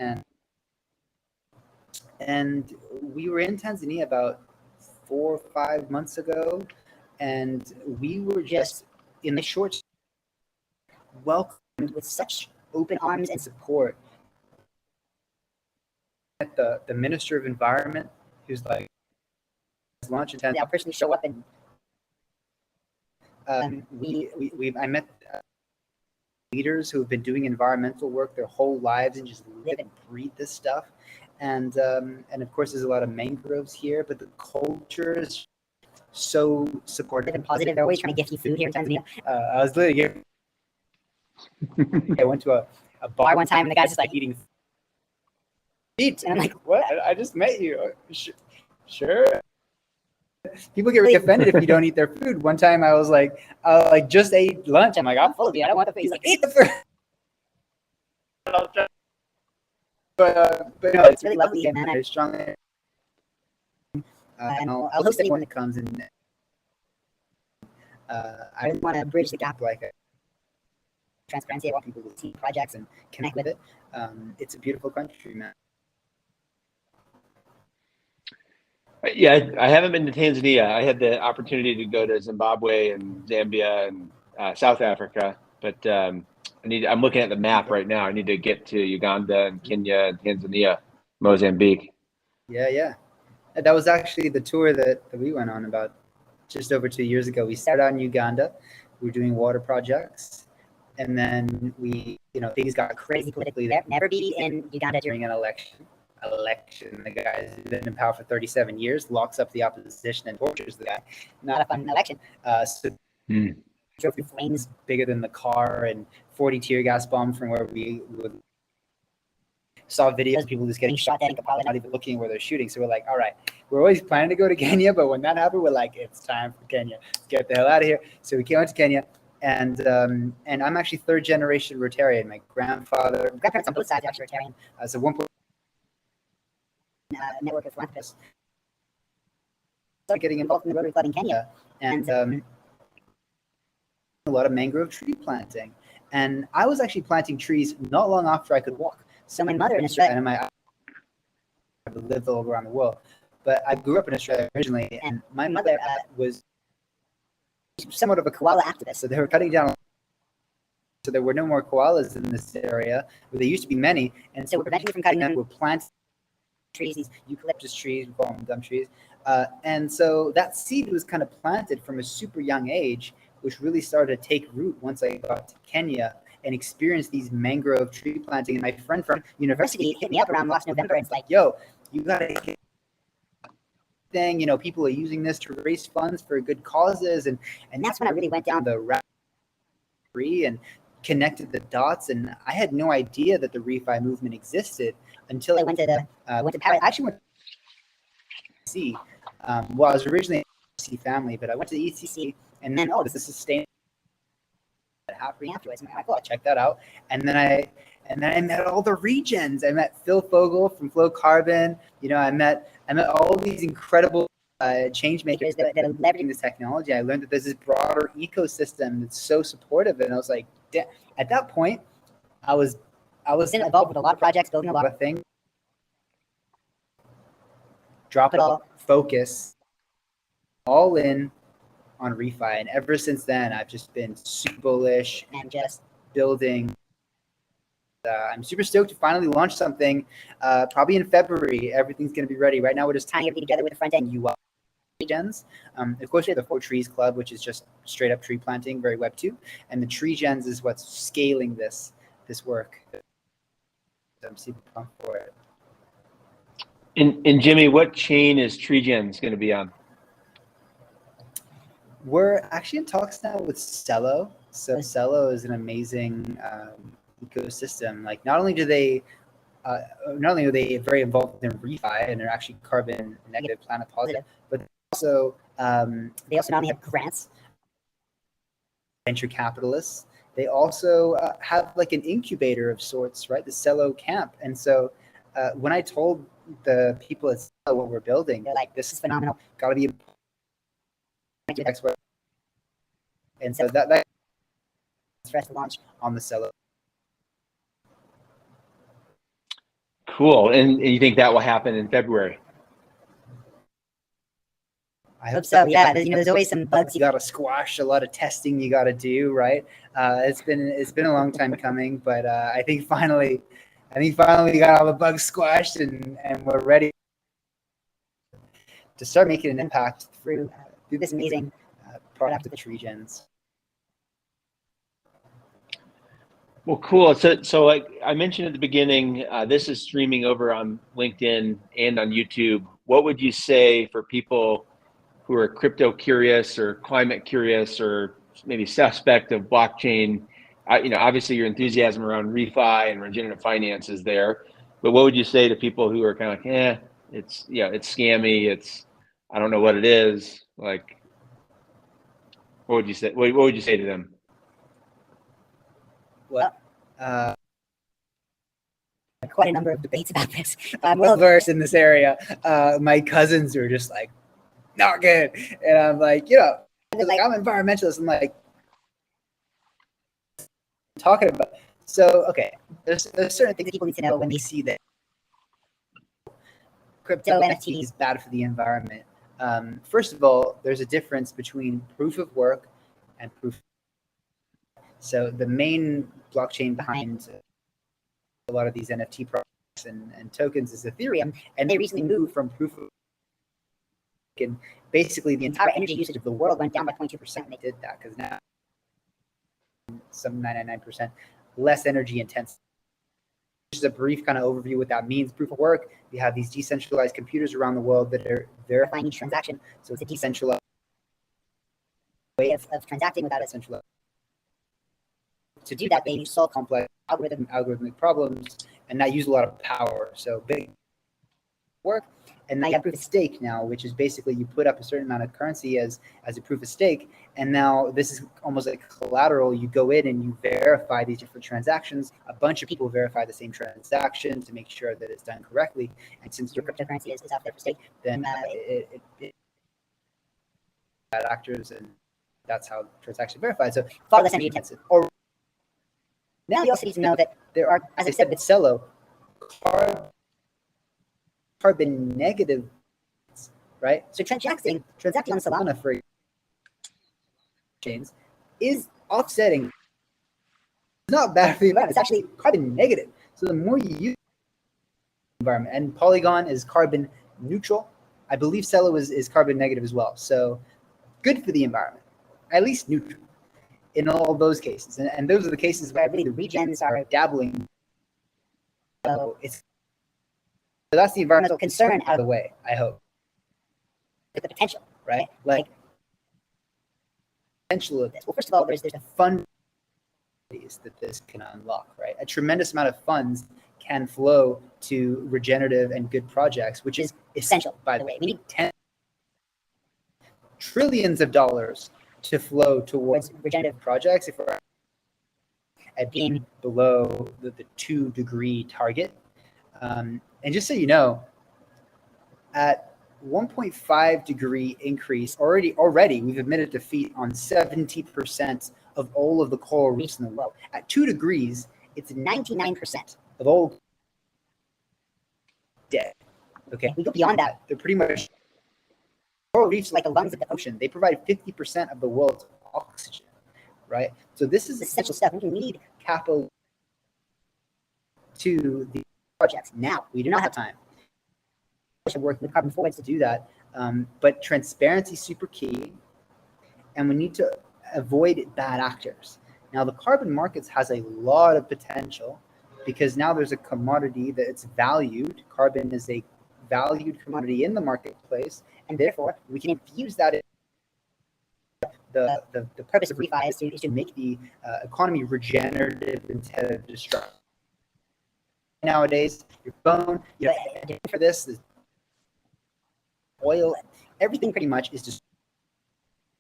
And we were in Tanzania about 4 or 5 months ago, and we were just in the short welcomed with such open arms and support. At the Minister of Environment, who's like launch in Tanzania, I'll personally show up and I met leaders who have been doing environmental work their whole lives and just live and breathe this stuff. And of course, there's a lot of mangroves here, but the culture is so supportive and positive. They're always trying to gift you food here in Tanzania. I was literally here. I went to a bar one time, and the guy's just like eating meat, and I'm like, "What? I just met you." Sure. People get really offended if you don't eat their food. One time, I was like, just ate lunch. I'm like, I'm full of you. I don't want the food. He's like, eat the food. But no, it's really lovely here, man. I strongly, and I'll host anyone that comes in. I really want to bridge the gap, like transparency. I want people to see projects and connect with it. It's a beautiful country, man. Yeah, I haven't been to Tanzania. I had the opportunity to go to Zimbabwe and Zambia and South Africa, but I'm looking at the map right now. I need to get to Uganda and Kenya and Tanzania, Mozambique. Yeah. That was actually the tour that we went on about just over 2 years ago. We started out in Uganda. We were doing water projects, and then things got crazy politically there. Never be in Uganda during an election. The guy's been in power for 37 years, locks up the opposition and tortures the guy. Not a fun election. Drove through flames bigger than the car and 40 tear gas bombs from where we saw videos of people just getting shot dead in Kampala, not even looking where they're shooting. So we're like, all right, we're always planning to go to Kenya, but when that happened, we're like, it's time for Kenya. Let's get the hell out of here. So we came out to Kenya, and I'm actually third generation Rotarian. My grandparents on both sides are actually Rotarian. So one network of philanthropists. Started getting involved in the Rotary Club in Kenya, and a lot of mangrove tree planting. And I was actually planting trees not long after I could walk. So my mother in Australia, and I lived all around the world, but I grew up in Australia originally, and my mother was somewhat of a koala activist. So they were cutting down. So there were no more koalas in this area, where there used to be many, and so we're preventing them from cutting them. We're planting trees, these eucalyptus trees, we call them gum trees. And so that seed was kind of planted from a super young age, which really started to take root once I got to Kenya and experienced these mangrove tree planting. And my friend from university hit me up around last November. And it's like, yo, you got to get thing. People are using this to raise funds for good causes. And that's when I really went down the route and connected the dots. And I had no idea that the refi movement existed until I went to Paris. I actually went to ECC. I was originally an ECC family, but I went to the ECC, and then this is sustainable. Happening afterwards, and I thought, check that out. And then I met all the regions. I met Phil Fogel from Flow Carbon. I met all these incredible change makers that are leveraging this technology. I learned that there's this broader ecosystem that's so supportive, and I was like, at that point, I was involved with a lot of projects, building a lot of things. Drop it all, focus, all in on refi. And ever since then, I've just been super bullish and just building. I'm super stoked to finally launch something. Probably in February, everything's going to be ready. Right now, we're just tying everything together with the front end UI. Gens. Of course, we have the 4 Trees Club, which is just straight up tree planting, very Web 2. And the Tree Gens is what's scaling this work. I'm super pumped for it. And Jimmy, what chain is TreeGens going to be on? We're actually in talks now with Cello. So Cello is an amazing ecosystem. Like not only are they very involved in refi and they're actually carbon negative, planet positive, but also they also not only have grants, venture capitalists. They also have like an incubator of sorts, right? The Cello camp. And so when I told the people at Cello what we're building, they're like, "This is phenomenal. Got to be a expert." And so that's for us to launch on the Cello. Cool. And you think that will happen in February? I hope so. Yeah, there's always some bugs you got to squash, a lot of testing you got to do, right? It's been a long time coming, but I think finally we got all the bugs squashed and we're ready to start making an impact through this amazing product of the TreeGens. Well, cool. So like I mentioned at the beginning, this is streaming over on LinkedIn and on YouTube. What would you say for people who are crypto curious or climate curious or maybe suspect of blockchain? Obviously your enthusiasm around refi and regenerative finance is there, but what would you say to people who are kind of like, it's scammy, I don't know what it is. Like, what would you say? What would you say to them? Well, quite a number of debates about this. I'm well versed in this area. My cousins are just like, not good. And I'm like, like I'm an environmentalist. I'm like, talking about. So, okay, there's certain things that people need to know when they see that crypto NFT is bad for the environment. First of all, there's a difference between proof of work and proof. So the main blockchain behind a lot of these NFT projects and tokens is Ethereum, and they recently moved from proof of work, and basically the entire energy usage of the world went down by 0.2%. They did that because now some 99% less energy intensive. Just a brief kind of overview what that means. Proof of work, you have these decentralized computers around the world that are verifying each transaction. So it's a decentralized way of transacting without a centralized. To do that, they solve complex algorithmic problems and not use a lot of power. So big work. And now you have proof of stake now, which is basically you put up a certain amount of currency as a proof of stake. And now this is almost like collateral. You go in and you verify these different transactions. A bunch of people verify the same transaction to make sure that it's done correctly. And since your cryptocurrency is out there for stake, then it actors, and that's how transactions verified. So far less energy intensive. Or now you also need to know that there are, as I said with Cello, carbon negative, right? So transacting on Solana for chains is offsetting. It's not bad for the environment. It's actually carbon negative. So the more you use the environment, and Polygon is carbon neutral. I believe Cello is carbon negative as well. So good for the environment, at least neutral in all those cases. And those are the cases where really the regens are dabbling. So that's the environmental concern out of the way, I hope. The potential, right? Like, potential of this. Well, first of all, there's a fund that this can unlock, right? A tremendous amount of funds can flow to regenerative and good projects, which is essential, by the way. We need trillions of dollars to flow towards regenerative projects if we're at being below the 2-degree target. And just so you know, at 1.5 degree increase, already we've admitted defeat on 70% of all of the coral reefs in the world. At 2 degrees, it's 99% of all dead. Okay, we go beyond that, they're pretty much coral reefs, like the lungs of the ocean, they provide 50% of the world's oxygen, right? So this is essential stuff. We need capital to the projects. Now, we do not have time. We should work with carbon forwards to do that. But transparency is super key, and we need to avoid bad actors. Now, the carbon markets has a lot of potential because now there's a commodity that it's valued. Carbon is a valued commodity in the marketplace, and therefore we can infuse that in. The purpose of refi is to make the economy regenerative instead of destructive. Nowadays, your phone, for this, oil, everything pretty much is just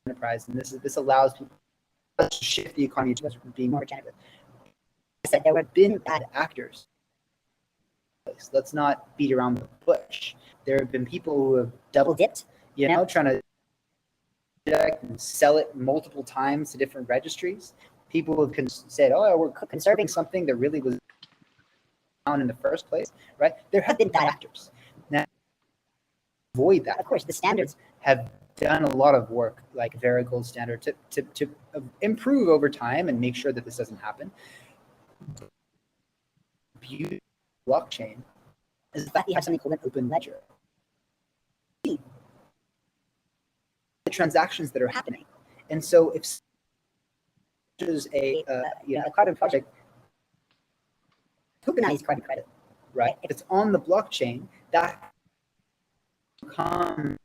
enterprise, and this allows people to shift the economy to being more regenerative. I said there have been bad actors. Let's not beat around the bush. There have been people who have double dipped, trying to and sell it multiple times to different registries. People have said, "Oh, we're conserving something that really was down in the first place," right? There have been bad actors. Now, avoid that. Of course, the standards have done a lot of work, like Vera Gold Standard, to improve over time and make sure that this doesn't happen. Beauty of blockchain is the fact that you have something called an open ledger. The transactions that are happening, and so if there's a carbon project, tokenized carbon credit, right? If it's on the blockchain, that becomes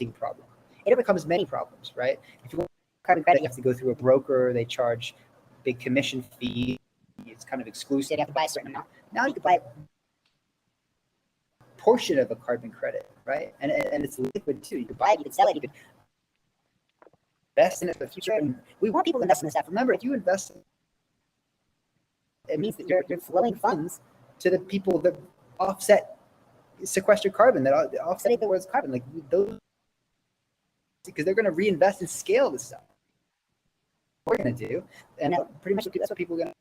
a problem. It becomes many problems, right? If you want carbon credit, you have to go through a broker. They charge big commission fee. It's kind of exclusive. You have to buy a certain amount. Now you can buy a portion of a carbon credit, right? And it's liquid too. You could buy it, you could sell it, you could invest in it for the future. And we want people to invest in this stuff. Remember, if you invest, it means that you're flowing funds to the people that sequester carbon, that offset the world's carbon, like those, because they're going to reinvest and scale this stuff. We're going to do, and pretty much that's what people are going to.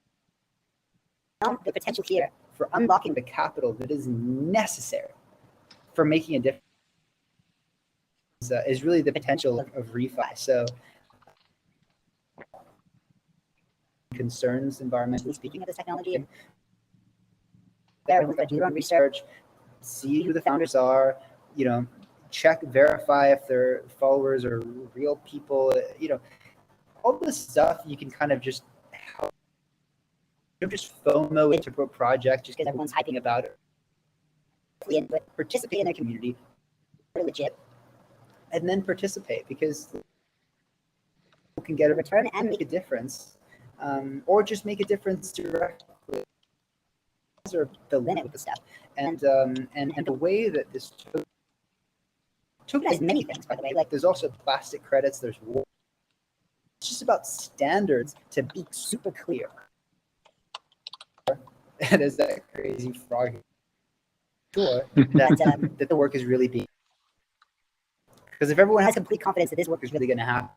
The potential here for unlocking the capital that is necessary for making a difference is really the potential of refi. So concerns environmentally speaking of this technology, do your own research, see who the founders are, check, verify if their followers are real people, all this stuff you can kind of just help. Don't just FOMO into a project just because everyone's hyping about it. But participate in their community, legit, and then participate, because people can get a return and make a difference, or just make a difference directly. Those are the limit with the stuff, and the way that this token has many things, by the way. Like there's also plastic credits. There's it's just about standards to be super clear. And there's that crazy frog. Sure, that the work is really being. Because if everyone has complete confidence that this work is really going to happen,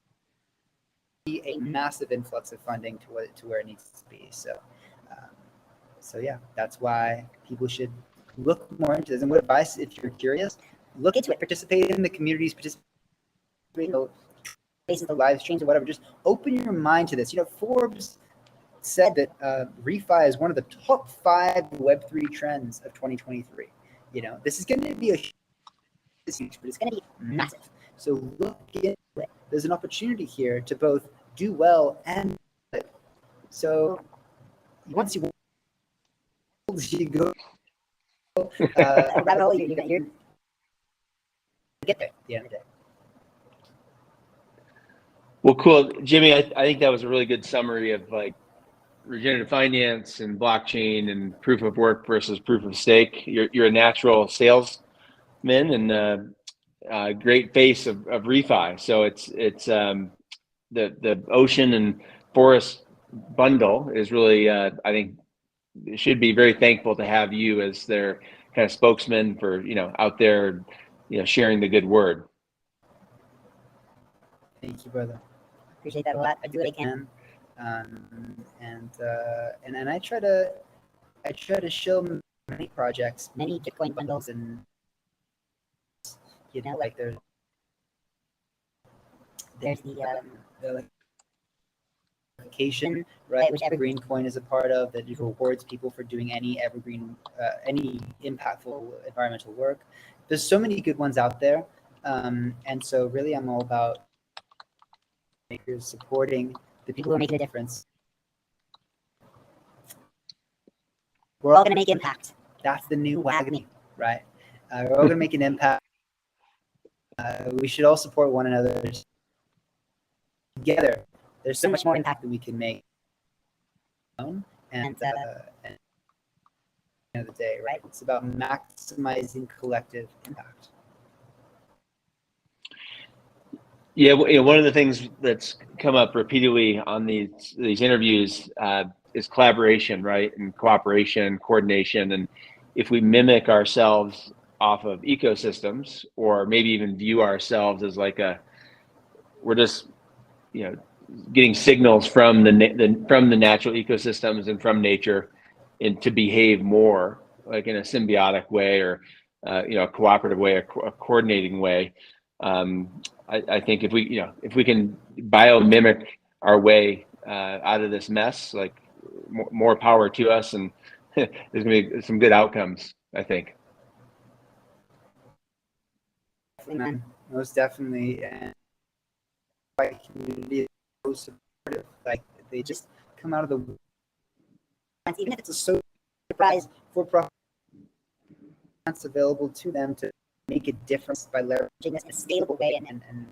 be a massive influx of funding to where it needs to be. So yeah, that's why people should look more into this. And what advice, if you're curious, look into it. Participate in the communities. Participate, live streams or whatever. Just open your mind to this. Forbes said that refi is one of the top 5 Web3 trends of 2023. This is going to be huge, but it's going to be massive. So look into it. There's an opportunity here to both do well and live. So once you go rabbit hole, you're get there at the end of the day. Well, cool, Jimmy. I think that was a really good summary of like regenerative finance and blockchain and proof of work versus proof of stake. You're a natural salesman and a great face of refi. So it's the ocean and forest bundle is really I think they should be very thankful to have you as their kind of spokesman for out there sharing the good word. Thank you, brother. Appreciate that a lot. I do what I can. And I try to show many projects, many Gitcoin bundles, and You know, like there's the application, right, which Evergreen Coin is a part of, that rewards people for doing any any impactful environmental work. There's so many good ones out there, and so really, I'm all about makers supporting the people who are making a difference. We're all going to make impact. That's the new WAGMI, right? We're all going to make an impact. We should all support one another together. There's so much more impact that we can make. And at the end of the day, right? It's about maximizing collective impact. Yeah, one of the things that's come up repeatedly on these interviews is collaboration, right, and cooperation, coordination, and if we mimic ourselves off of ecosystems, or maybe even view ourselves as like we're just, getting signals from the natural ecosystems and from nature, and to behave more like in a symbiotic way, or a cooperative way, a coordinating way. I think if we can biomimic our way out of this mess, like more power to us, and there's gonna be some good outcomes, I think. Most definitely, and my community is so supportive. Like they just come out of the, even if it's a social enterprise for profit, that's available to them to make a difference by leveraging this in a scalable way and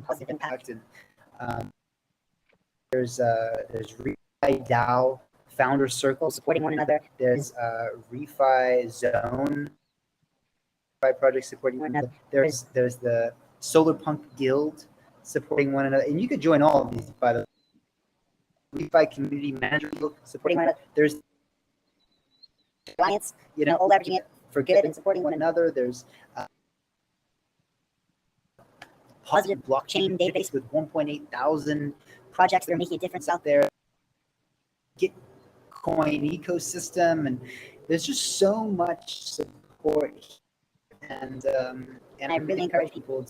positive impact. And there's Refi DAO founder circle supporting one another. There's Refi Zone project supporting one another. There's the Solar Punk Guild supporting one another, and you could join all of these by the Refi Community Manager Guild supporting one another. There's alliance, all leveraging it for good and supporting one another. There's positive blockchain database with 1.8 thousand projects that are making a difference out there. Gitcoin ecosystem, and there's just so much support. And I really encourage people,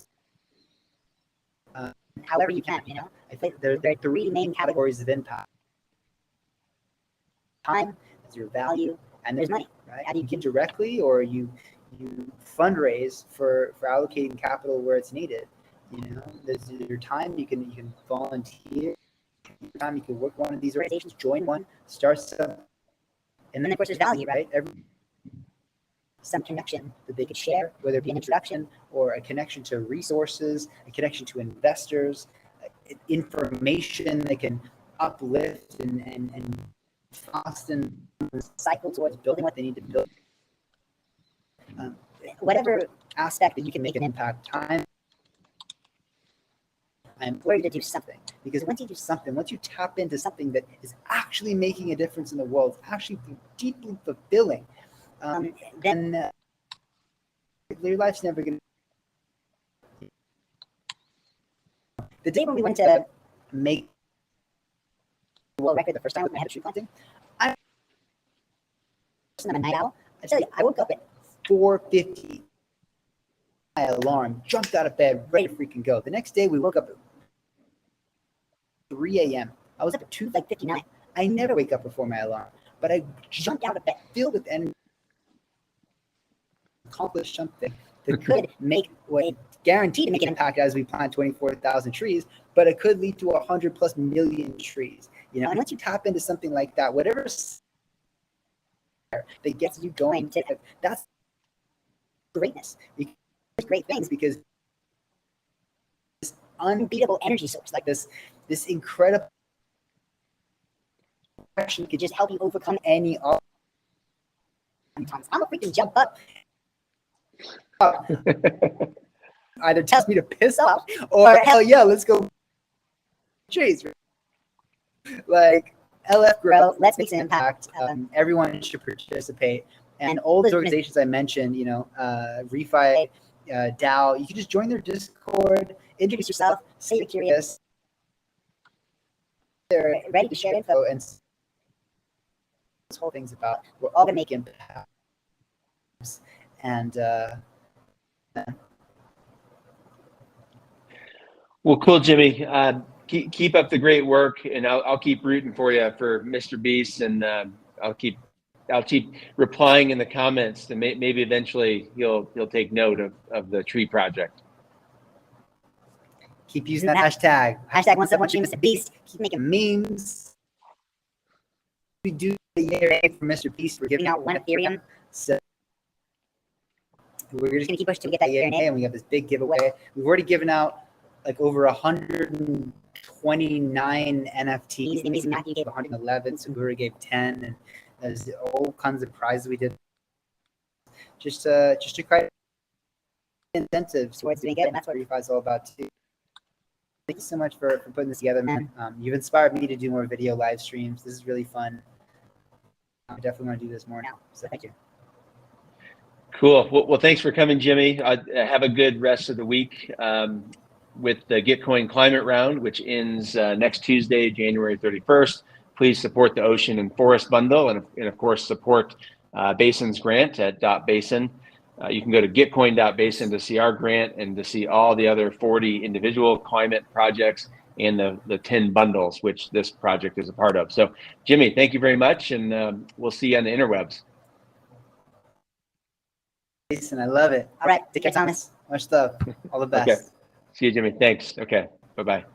however you can, I think there are three main categories of impact. Time is your value, and there's money, right? Either you give directly, or you fundraise for allocating capital where it's needed. There's your time. You can volunteer. Your time, you can work one of these organizations, join one, start some, and then of course there's value, right? Some connection that they could share, whether it be an introduction or a connection to resources, a connection to investors, information that can uplift and foster cycle towards building what they need to build. Whatever aspect that you can make an impact, time, I implore you to do something, because once you do something, once you tap into something that is actually making a difference in the world, actually deeply fulfilling, then your life's never going to. The day when we went to make the world record the first time with my head of tree planting, I'm a night owl. I tell you, I woke up at 4:50. My alarm, jumped out of bed, ready to freaking go. The next day, we woke up at 3 a.m. I was up at 2:59. I never wake up before my alarm, but I jumped out of bed, filled with energy, accomplish something that could make guaranteed to make an impact as we plant 24,000 trees, but it could lead to 100+ million trees. And once you tap into something like that, whatever that gets you going, that's greatness. There's great things, because this unbeatable energy source, like this incredible action, could just help you overcome any other. Sometimes I'm a freaking jump up. Either tells me to piss off, or hell yeah, let's go trees. Like LF Grow, let's make an impact. Everyone should participate. And all those organizations I mentioned, Refi, DAO, you can just join their Discord, introduce yourself, say you're curious. They're ready to share info, and this whole thing's about, we're all gonna make impacts. And Well, cool, Jimmy. Keep up the great work, and I'll keep rooting for you for Mr. Beast, and I'll keep replying in the comments, and maybe eventually he'll take note of the tree project. Keep using that hashtag. Hashtag one sub one tree, Mr. Beast. Keep making memes. We do the year for Mr. Beast. We're giving out 1 Ethereum. So we're just gonna keep pushing to get that year in, and we have this big giveaway. We've already given out like over 129 NFTs. Amazing Matthew gave 111, Segura gave 10, and there's all kinds of prizes we did. Just to create incentives towards doing it, and that's what Refi is all about too. Thank you so much for putting this together, man. You've inspired me to do more video live streams. This is really fun. I definitely want to do this more now. So thank you. Cool. Well, thanks for coming, Jimmy. Have a good rest of the week with the Gitcoin Climate Round, which ends next Tuesday, January 31st. Please support the Ocean and Forest Bundle, and of course, support Basin's grant at .basin. You can go to gitcoin.basin to see our grant and to see all the other 40 individual climate projects and the 10 bundles, which this project is a part of. So, Jimmy, thank you very much, and we'll see you on the interwebs. Jason, I love it. All right, take care, Thomas. Much love. All the best. Okay. See you, Jimmy. Thanks. Okay. Bye-bye.